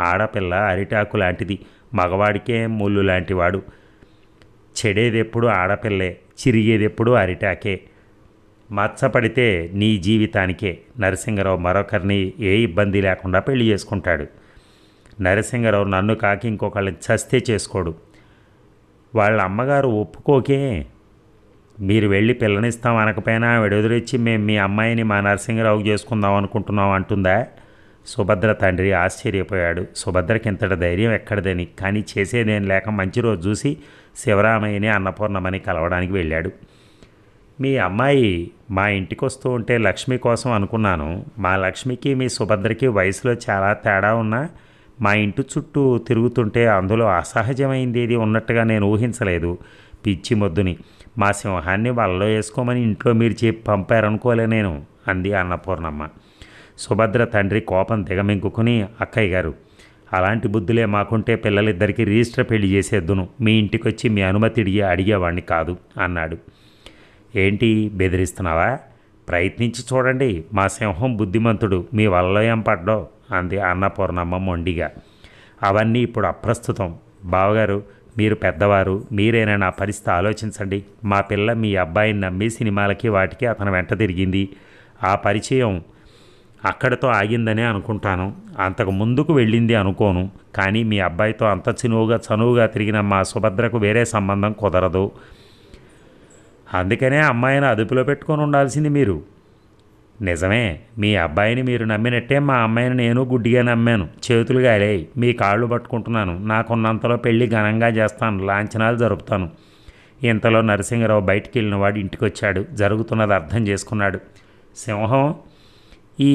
ఆడపిల్ల అరిటాకు లాంటిది, మగవాడికే ముళ్ళు లాంటివాడు. చెడేదెప్పుడు ఆడపిల్లే, చిరిగేదెప్పుడు అరిటాకే. మచ్చపడితే నీ జీవితానికే. నరసింగరావు మరొకరిని ఏ ఇబ్బంది లేకుండా పెళ్లి చేసుకుంటాడు. నరసింగరావు నన్ను కాకి ఇంకొకళ్ళని చస్తే చేసుకోడు. వాళ్ళ అమ్మగారు ఒప్పుకోకే. మీరు వెళ్ళి పిల్లనిస్తాం అనకపోయినా ఆవిడ ఎదురొచ్చి మేము మీ అమ్మాయిని మా నరసింగరావుకి చేసుకుందాం అనుకుంటున్నాం అంటుందా? సుభద్ర తండ్రి ఆశ్చర్యపోయాడు. సుభద్రకి ఇంతటి ధైర్యం ఎక్కడదని. కానీ చేసేదేం లేక మంచి రోజు చూసి శివరామయ్యని అన్నపూర్ణమని కలవడానికి వెళ్ళాడు. మీ అమ్మాయి మా ఇంటికి వస్తూ ఉంటే లక్ష్మి కోసం అనుకున్నాను. మా లక్ష్మికి మీ సుభద్రకి వయసులో చాలా తేడా ఉన్నా మా ఇంటి చుట్టూ తిరుగుతుంటే అందులో అసహజమైంది ఏది ఉన్నట్టుగా నేను ఊహించలేదు. పిచ్చి మొద్దుని, మా సింహాన్ని వలలో వేసుకోమని ఇంట్లో మీరు చెప్పి పంపారనుకోలే నేను అంది అన్నపూర్ణమ్మ. సుభద్ర తండ్రి కోపం దిగమింగుకుని, అక్కయ్య గారు, అలాంటి బుద్ధులే మాకుంటే పిల్లలిద్దరికీ రిజిస్టర్ పెళ్లి చేసేద్దును, మీ ఇంటికి వచ్చి మీ అనుమతి అడిగేవాడిని కాదు అన్నాడు. ఏంటి బెదిరిస్తున్నావా? ప్రయత్నించి చూడండి, మా సింహం బుద్ధిమంతుడు, మీ వలలో ఏం పడ్డో అంది అన్నపూర్ణమ్మ మొండిగా. అవన్నీ ఇప్పుడు అప్రస్తుతం. బావగారు, మీరు పెద్దవారు, మీరైనా నా పరిస్థితి ఆలోచించండి. మా పిల్ల మీ అబ్బాయిని నమ్మి సినిమాలకి వాటికి అతను వెంట తిరిగింది. ఆ పరిచయం అక్కడితో ఆగిందనే అనుకుంటాను. అంతకు ముందుకు వెళ్ళింది అనుకోను. కానీ మీ అబ్బాయితో అంత చనువుగా తిరిగిన మా సుభద్రకు వేరే సంబంధం కుదరదు. అందుకనే అమ్మాయిని అదుపులో పెట్టుకొని ఉండాల్సింది మీరు. నిజమే, మీ అబ్బాయిని మీరు నమ్మినట్టే మా అమ్మాయిని నేను గుడ్డిగా నమ్మాను. చేతులు గాలేయి, మీ కాళ్ళు పట్టుకుంటున్నాను. నాకున్నంతలో పెళ్ళి ఘనంగా చేస్తాను, లాంఛనాలు జరుపుతాను. ఇంతలో నరసింహరావు బయటికి వెళ్ళిన వాడు ఇంటికి వచ్చాడు. జరుగుతున్నది అర్థం చేసుకున్నాడు. సింహం, ఈ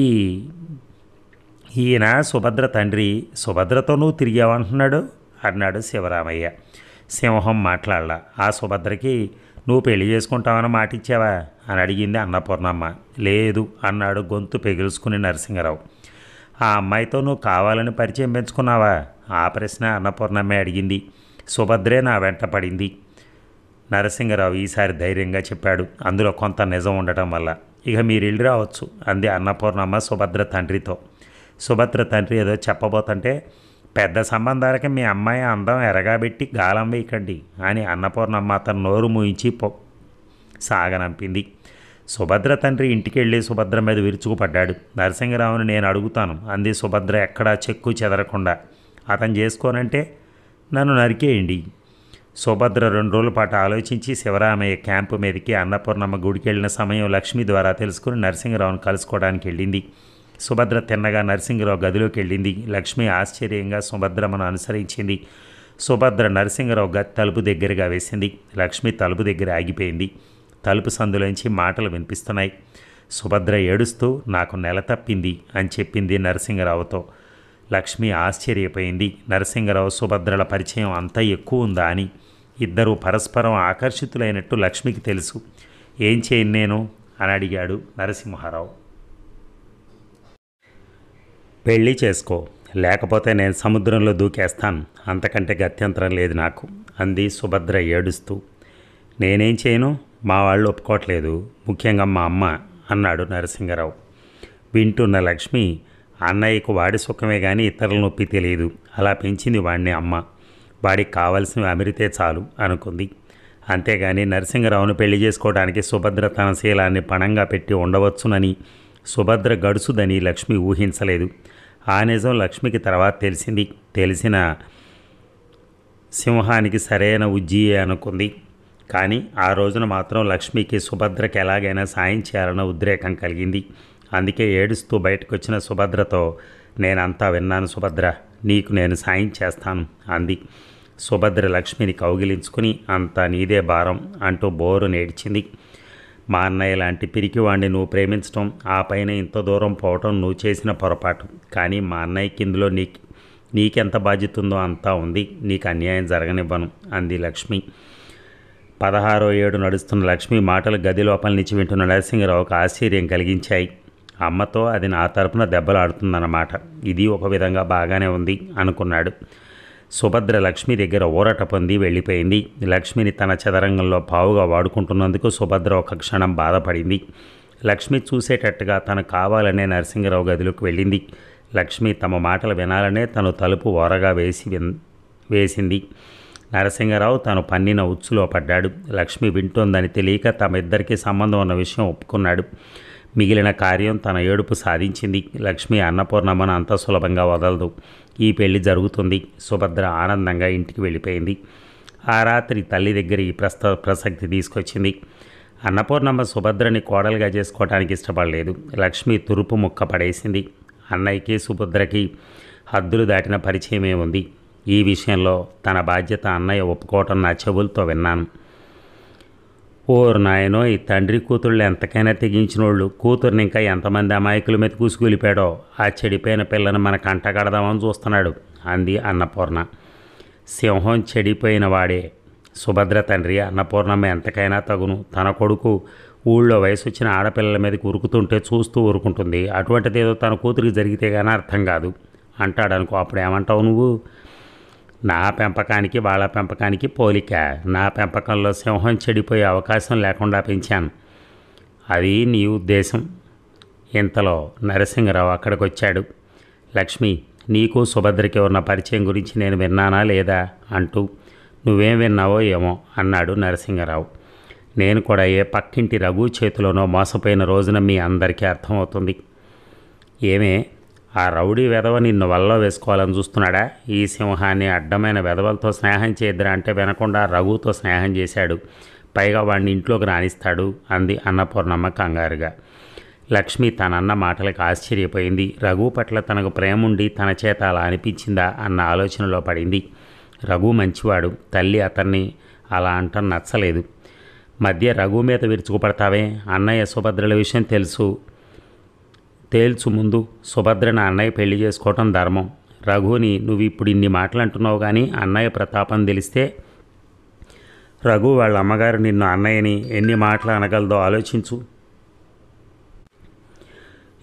ఈయన సుభద్ర తండ్రి, సుభద్రతో నువ్వు తిరిగావంటున్నాడు అన్నాడు శివరామయ్య. సింహం మాట్లాడలా. ఆ సుభద్రకి నువ్వు పెళ్లి చేసుకుంటావని మాటిచ్చావా అని అడిగింది అన్నపూర్ణమ్మ. లేదు అన్నాడు గొంతు పెగిల్చుకుని నరసింహరావు. ఆ అమ్మాయితో నువ్వు కావాలని పరిచయం పెంచుకున్నావా? ఆ ప్రశ్న అన్నపూర్ణమ్మే అడిగింది. సుభద్రే నా వెంట పడింది. నరసింహరావు ఈసారి ధైర్యంగా చెప్పాడు, అందులో కొంత నిజం ఉండటం వల్ల. ఇక మీరు ఇల్లు రావచ్చు అంది అన్నపూర్ణమ్మ సుభద్ర తండ్రితో. సుభద్ర తండ్రి ఏదో చెప్పబోతుంటే, పెద్ద సంబంధాలకి మీ అమ్మాయి అందం ఎరగాబెట్టి గాలం వేయకండి అని అన్నపూర్ణమ్మ అతను నోరు మూయించి సాగనంపింది. సుభద్ర తండ్రి ఇంటికి వెళ్ళి సుభద్ర మీద విరుచుకుపడ్డాడు. నరసింహరావుని నేను అడుగుతాను అంది సుభద్ర ఎక్కడా చెక్కు చెదరకుండా. అతను చేసుకోనంటే నన్ను నరికేయండి. సుభద్ర 2 రోజుల పాటు ఆలోచించి శివరామయ్య క్యాంపు మీదకి అన్నపూర్ణమ్మ గుడికి వెళ్ళిన సమయం లక్ష్మి ద్వారా తెలుసుకుని నరసింహరావును కలుసుకోవడానికి వెళ్ళింది. సుభద్ర తిన్నగా నరసింహరావు గదిలోకి వెళ్ళింది. లక్ష్మి ఆశ్చర్యంగా సుభద్రమ్మను అనుసరించింది. సుభద్ర నరసింహరావు తలుపు దగ్గరగా వేసింది. లక్ష్మి తలుపు దగ్గర ఆగిపోయింది. తలుపు సందులోంచి మాటలు వినిపిస్తున్నాయి. సుభద్ర ఏడుస్తూ నాకు నెల తప్పింది అని చెప్పింది నరసింహరావుతో. లక్ష్మి ఆశ్చర్యపోయింది. నరసింహరావు సుభద్రల పరిచయం అంత ఎక్కువ ఉందా అని. ఇద్దరూ పరస్పరం ఆకర్షితులైనట్టు లక్ష్మికి తెలుసు. ఏం చేయను నేను అని అడిగాడు నరసింహారావు. పెళ్ళి చేసుకో, లేకపోతే నేను సముద్రంలో దూకేస్తాను, అంతకంటే గత్యంతరం లేదు నాకు అంది సుభద్ర ఏడుస్తూ. నేనేం చేయను, మా వాళ్ళు ఒప్పుకోవట్లేదు, ముఖ్యంగా మా అమ్మ అన్నాడు నరసింహరావు. వింటున్న లక్ష్మి, అన్నయ్యకు వాడి సుఖమే కానీ ఇతరుల నొప్పి తెలియదు, అలా పెంచింది వాడిని అమ్మ, వాడికి కావాల్సినవి అమిరితే చాలు అనుకుంది. అంతేగాని నరసింహరావును పెళ్లి చేసుకోవడానికి సుభద్ర తన శీలాన్ని పణంగా పెట్టి ఉండవచ్చునని, సుభద్ర గడుసుదని లక్ష్మి ఊహించలేదు. ఆ నిజం లక్ష్మికి తర్వాత తెలిసింది. తెలిసిన సింహానికి సరైన ఉజ్జీయే అనుకుంది. కానీ ఆ రోజున మాత్రం లక్ష్మికి సుభద్రకి ఎలాగైనా సాయం చేయాలన్న ఉద్రేకం కలిగింది. అందుకే ఏడుస్తూ బయటకు వచ్చిన సుభద్రతో, నేనంతా విన్నాను సుభద్ర, నీకు నేను సాయం చేస్తాను అంది. సుభద్ర లక్ష్మిని కౌగిలించుకుని, అంతా నీదే భారం అంటూ బోరు నేడ్చింది. మా అన్నయ్య లాంటి పిరికివాణ్ణి నువ్వు ప్రేమించడం, ఆ పైన ఇంత దూరం పోవటం నువ్వు చేసిన పొరపాటు. కానీ మా అన్నయ్యకి ఇందులో నీకెంత బాధ్యత ఉందో అంతా ఉంది, నీకు అన్యాయం జరగనివ్వను అంది లక్ష్మి. 16వ ఏడు నడుస్తున్న లక్ష్మి మాటలు గది లోపల నుంచి వింటున్న నరసింహరావుకు ఆశ్చర్యం కలిగించాయి. అమ్మతో అది నా తరపున దెబ్బలాడుతుందన్నమాట. ఇది ఒక విధంగా బాగానే ఉంది అనుకున్నాడు. సుభద్ర లక్ష్మి దగ్గర ఊరట పొంది వెళ్ళిపోయింది. లక్ష్మిని తన చదరంగంలో పావుగా వాడుకుంటున్నందుకు సుభద్ర ఒక క్షణం బాధపడింది. లక్ష్మి చూసేటట్టుగా తను కావాలనే నరసింహరావు గదిలోకి వెళ్ళింది. లక్ష్మి తమ మాటలు వినాలనే తను తలుపు ఓరగా వేసింది. నరసింహరావు తను పన్నిన ఉచ్చులో పడ్డాడు. లక్ష్మి వింటోందని తెలియక తమ ఇద్దరికీ సంబంధం ఉన్న విషయం ఒప్పుకున్నాడు. మిగిలిన కార్యం తన ఏడుపు సాధించింది. లక్ష్మి అన్నపూర్ణమ్మను అంత సులభంగా వదలదు. ఈ పెళ్లి జరుగుతుంది. సుభద్ర ఆనందంగా ఇంటికి వెళ్ళిపోయింది. ఆ రాత్రి తల్లి దగ్గర ఈ ప్రసక్తి తీసుకొచ్చింది. అన్నపూర్ణమ్మ సుభద్రని కోడలుగా చేసుకోవడానికి ఇష్టపడలేదు. లక్ష్మి తురుపు ముక్క పడేసింది. అన్నయ్యకి సుభద్రకి హద్దులు దాటిన పరిచయమే ఉంది. ఈ విషయంలో తన బాధ్యత అన్నయ్య ఒప్పుకోవటం నా చెవులతో విన్నాను. ఓరు నాయనో, ఈ తండ్రి కూతుళ్ళు ఎంతకైనా తెగించినోళ్ళు. కూతుర్ని ఇంకా ఎంతమంది అమాయకుల మీద కూసుకూలిపాడో. ఆ చెడిపోయిన పిల్లని మన కంటగడదామని చూస్తున్నాడు అంది అన్నపూర్ణ. సింహం చెడిపోయిన వాడే. సుభద్ర తండ్రి అన్నపూర్ణమ్మ ఎంతకైనా తగును. తన కొడుకు ఊళ్ళో వయసు వచ్చిన ఆడపిల్లల మీదకి ఉరుకుతుంటే చూస్తూ ఊరుకుంటుంది. అటువంటిదేదో తన కూతురికి జరిగితే కానీ అర్థం కాదు అంటాడనుకో. అప్పుడు ఏమంటావు నువ్వు? నా పెంపకానికి వాళ్ళ పెంపకానికి పోలిక. నా పెంపకంలో సింహం చెడిపోయే అవకాశం లేకుండా పెంచాను. అది నీ ఉద్దేశం. ఇంతలో నరసింహరావు అక్కడికి వచ్చాడు. లక్ష్మి, నీకు సుభద్రకి ఉన్న పరిచయం గురించి నేను విన్నానా లేదా అంటూ నువ్వేం విన్నావో ఏమో అన్నాడు నరసింగరావు. నేను కూడా ఏ పక్కింటి రఘు చేతిలోనో మోసపోయిన రోజున మీ అందరికీ అర్థమవుతుంది. ఏమే, ఆ రౌడీ వెధవ నిన్ను వల్లో వేసుకోవాలని చూస్తున్నాడా? ఈ సింహాన్ని అడ్డమైన వెధవలతో స్నేహం చేద్దురా అంటే వినకుండా రఘుతో స్నేహం చేశాడు. పైగా వాడిని ఇంట్లోకి రాణిస్తాడు అంది అన్నపూర్ణమ్మ కంగారుగా. లక్ష్మి తనన్న మాటలకు ఆశ్చర్యపోయింది. రఘు పట్ల తనకు ప్రేముండి తన చేత అలా అనిపించిందా అన్న ఆలోచనలో పడింది. రఘు మంచివాడు, తల్లి అతన్ని అలా అంటం నచ్చలేదు. మధ్య రఘు మీద విరుచుకుపడతావే? అన్నయ్య సుభద్రల విషయం తేల్చు ముందు. సుభద్రను అన్నయ్య పెళ్లి చేసుకోవటం ధర్మం. రఘుని నువ్వు ఇప్పుడు ఇన్ని మాటలు అంటున్నావు, కానీ అన్నయ్య ప్రతాపం తెలిస్తే రఘు వాళ్ళ అమ్మగారు నిన్ను అన్నయ్యని ఎన్ని మాటలు అనగలదో ఆలోచించు.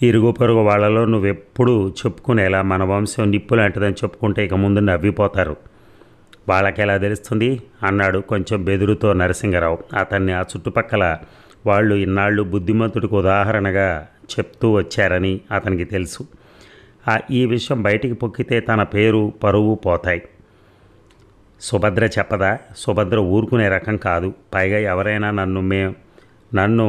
ఇరుగు పొరుగు వాళ్ళలో నువ్వెప్పుడు చెప్పుకునేలా మన వంశం నిప్పు లాంటిదని చెప్పుకుంటే ఇక ముందు నవ్విపోతారు. వాళ్ళకెలా తెలుస్తుంది అన్నాడు కొంచెం బెదురుతో నరసింగరావు. అతన్ని ఆ చుట్టుపక్కల వాళ్ళు ఇన్నాళ్ళు బుద్ధిమంతుడికి ఉదాహరణగా చెప్తూ వచ్చారని అతనికి తెలుసు. ఈ విషయం బయటికి పొక్కితే తన పేరు పరువు పోతాయి. సుభద్ర చెప్పదా? సుభద్ర ఊరుకునే రకం కాదు. పైగా ఎవరైనా నన్ను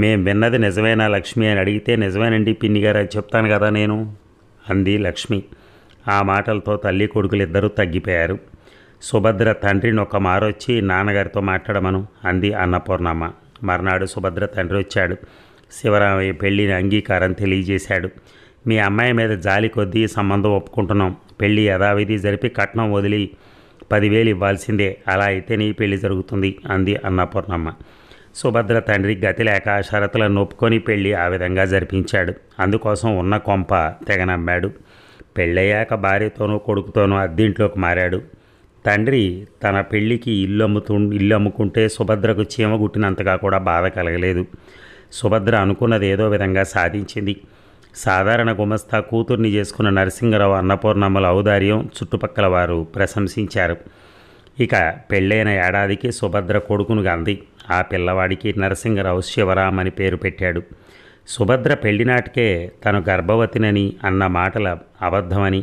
మేం విన్నది నిజమేనా లక్ష్మి అని అడిగితే నిజమేనండి పిన్నిగారు అని చెప్తాను కదా నేను అంది లక్ష్మి. ఆ మాటలతో తల్లి కొడుకులు ఇద్దరూ తగ్గిపోయారు. సుభద్ర తండ్రిని ఒక మారొచ్చి నాన్నగారితో మాట్లాడమను అంది అన్నపూర్ణమ్మ. మర్నాడు సుభద్ర తండ్రి వచ్చాడు. శివరామయ్య పెళ్లిని అంగీకారం తెలియజేశాడు. మీ అమ్మాయి మీద జాలి కొద్దీ సంబంధం ఒప్పుకుంటున్నాం. పెళ్లి యథావిధి జరిపి కట్నం వదిలి 10,000 ఇవ్వాల్సిందే. అలా అయితే నీ పెళ్లి జరుగుతుంది అంది అన్నపూర్ణమ్మ. సుభద్ర తండ్రి గతి లేక షరతులను ఒప్పుకొని పెళ్లి ఆ విధంగా జరిపించాడు. అందుకోసం ఉన్న కొంప తెగనమ్మాడు. పెళ్ళయ్యాక భార్యతోనూ కొడుకుతోనూ అద్దీంట్లోకి మారాడు. తండ్రి తన పెళ్లికి ఇల్లు అమ్ముకుంటే సుభద్రకు చీమ గుట్టినంతగా కూడా బాధ కలగలేదు. సుభద్ర అనుకున్నది ఏదో విధంగా సాధించింది. సాధారణ గుమస్తా కూతుర్ని చేసుకున్న నరసింగరావు అన్నపూర్ణమ్మల ఔదార్యం చుట్టుపక్కల వారు ప్రశంసించారు. ఇక పెళ్ళైన ఏడాదికి సుభద్ర కొడుకును అంది. ఆ పిల్లవాడికి నరసింగరావు శివరాం అని పేరు పెట్టాడు. సుభద్ర పెళ్లినాటికే తను గర్భవతినని అన్న మాటల అబద్ధమని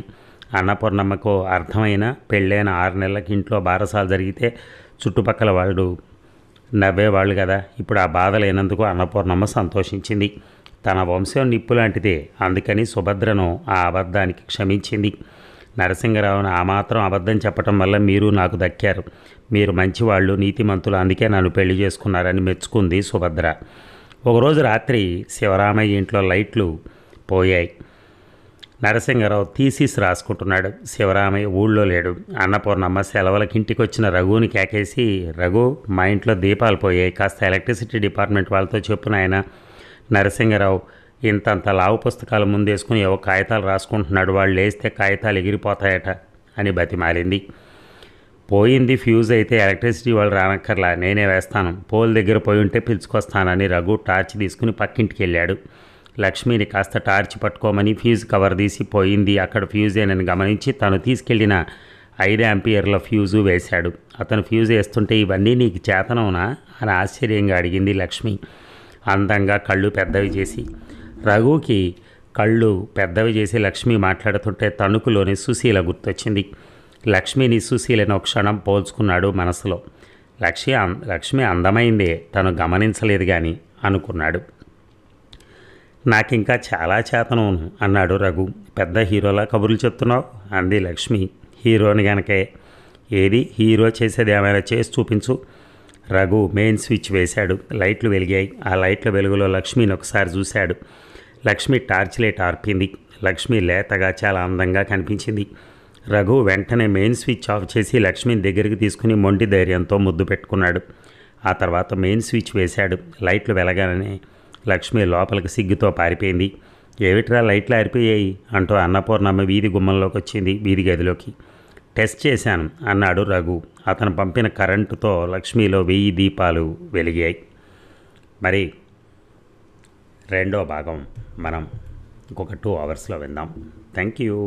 అన్నపూర్ణమ్మకు అర్థమైన పెళ్ళైన 6 నెలలకి ఇంట్లో బారసాలు జరిగితే చుట్టుపక్కల వాళ్ళు నవ్వేవాళ్ళు కదా. ఇప్పుడు ఆ బాధ లేనందుకు అన్నపూర్ణమ్మ సంతోషించింది. తన వంశం నిప్పు లాంటిదే, అందుకని సుభద్రను ఆ అబద్ధానికి క్షమించింది. నరసింగరావును ఆ మాత్రం అబద్ధం చెప్పటం వల్ల మీరు నాకు దక్కారు. మీరు మంచివాళ్ళు, నీతిమంతులు, అందుకే నన్ను పెళ్లి చేసుకున్నారని మెచ్చుకుంది సుభద్ర. ఒకరోజు రాత్రి శివరామయ్య ఇంట్లో లైట్లు పోయాయి. నరసింగరావు థీసిస్ రాసుకుంటున్నాడు. శివరామయ్య ఊళ్ళో లేడు. అన్నపూర్ణమ్మ సెలవులకి ఇంటికి వచ్చిన రఘుని కేకేసి, రఘు, మా ఇంట్లో దీపాలు పోయాయి, కాస్త ఎలక్ట్రిసిటీ డిపార్ట్మెంట్ వాళ్ళతో చెప్పున ఆయన. నరసింగరావు ఇంతంత లావు పుస్తకాలు ముందేసుకుని ఏవో కాగితాలు రాసుకుంటున్నాడు. వాళ్ళు లేస్తే కాగితాలు ఎగిరిపోతాయట అని బతిమాలింది. పోయింది ఫ్యూజ్ అయితే ఎలక్ట్రిసిటీ వాళ్ళు రానక్కర్లా, నేనే వేస్తాను. పోల్ దగ్గర పోయి ఉంటే పిలుచుకొస్తానని రఘు టార్చ్ తీసుకుని పక్కింటికి వెళ్ళాడు. లక్ష్మిని కాస్త టార్చ్ పట్టుకోమని ఫ్యూజ్ కవర్ తీసి పోయింది అక్కడ ఫ్యూజేనని గమనించి తను తీసుకెళ్లిన 5 ఆంపియర్ల ఫ్యూజు వేశాడు. అతను ఫ్యూజ్ వేస్తుంటే ఇవన్నీ నీకు చేతనవునా అని ఆశ్చర్యంగా అడిగింది లక్ష్మి అందంగా కళ్ళు పెద్దవి చేసి. రఘుకి కళ్ళు పెద్దవి చేసి లక్ష్మి మాట్లాడుతుంటే తణుకులోని సుశీల గుర్తొచ్చింది. లక్ష్మిని సుశీలను ఒక క్షణం పోల్చుకున్నాడు మనసులో. లక్ష్మి అందమైందే, తను గమనించలేదు కానీ అనుకున్నాడు. నాకింకా చాలా చేతనవును అన్నాడు రఘు. పెద్ద హీరోలా కబుర్లు చెప్తున్నావు అంది లక్ష్మి. హీరోని గనకే. ఏది హీరో చేసేది ఏమైనా చేసి చూపించు. రఘు మెయిన్ స్విచ్ వేశాడు. లైట్లు వెలిగాయి. ఆ లైట్ల వెలుగులో లక్ష్మిని ఒకసారి చూశాడు. లక్ష్మి టార్చ్ లైట్ ఆర్పింది. లక్ష్మి లేతగా చాలా అందంగా కనిపించింది. రఘు వెంటనే మెయిన్ స్విచ్ ఆఫ్ చేసి లక్ష్మిని దగ్గరికి తీసుకుని మొండి ధైర్యంతో ముద్దు పెట్టుకున్నాడు. ఆ తర్వాత మెయిన్ స్విచ్ వేశాడు. లైట్లు వెలగానే లక్ష్మి లోపలికి సిగ్గుతో పారిపోయింది. ఏమిట్రా లైట్లు ఆరిపోయాయి అంటూ అన్నపూర్ణమ్మ వీధి గుమ్మంలోకి వచ్చింది, వీధి గదిలోకి. టెస్ట్ చేశాను అన్నాడు రఘు. అతను పంపిన కరెంటుతో లక్ష్మిలో 1000 దీపాలు వెలిగాయి. మరి రెండో భాగం మనం ఇంకొక 2 అవర్స్లో విందాం. Thank you.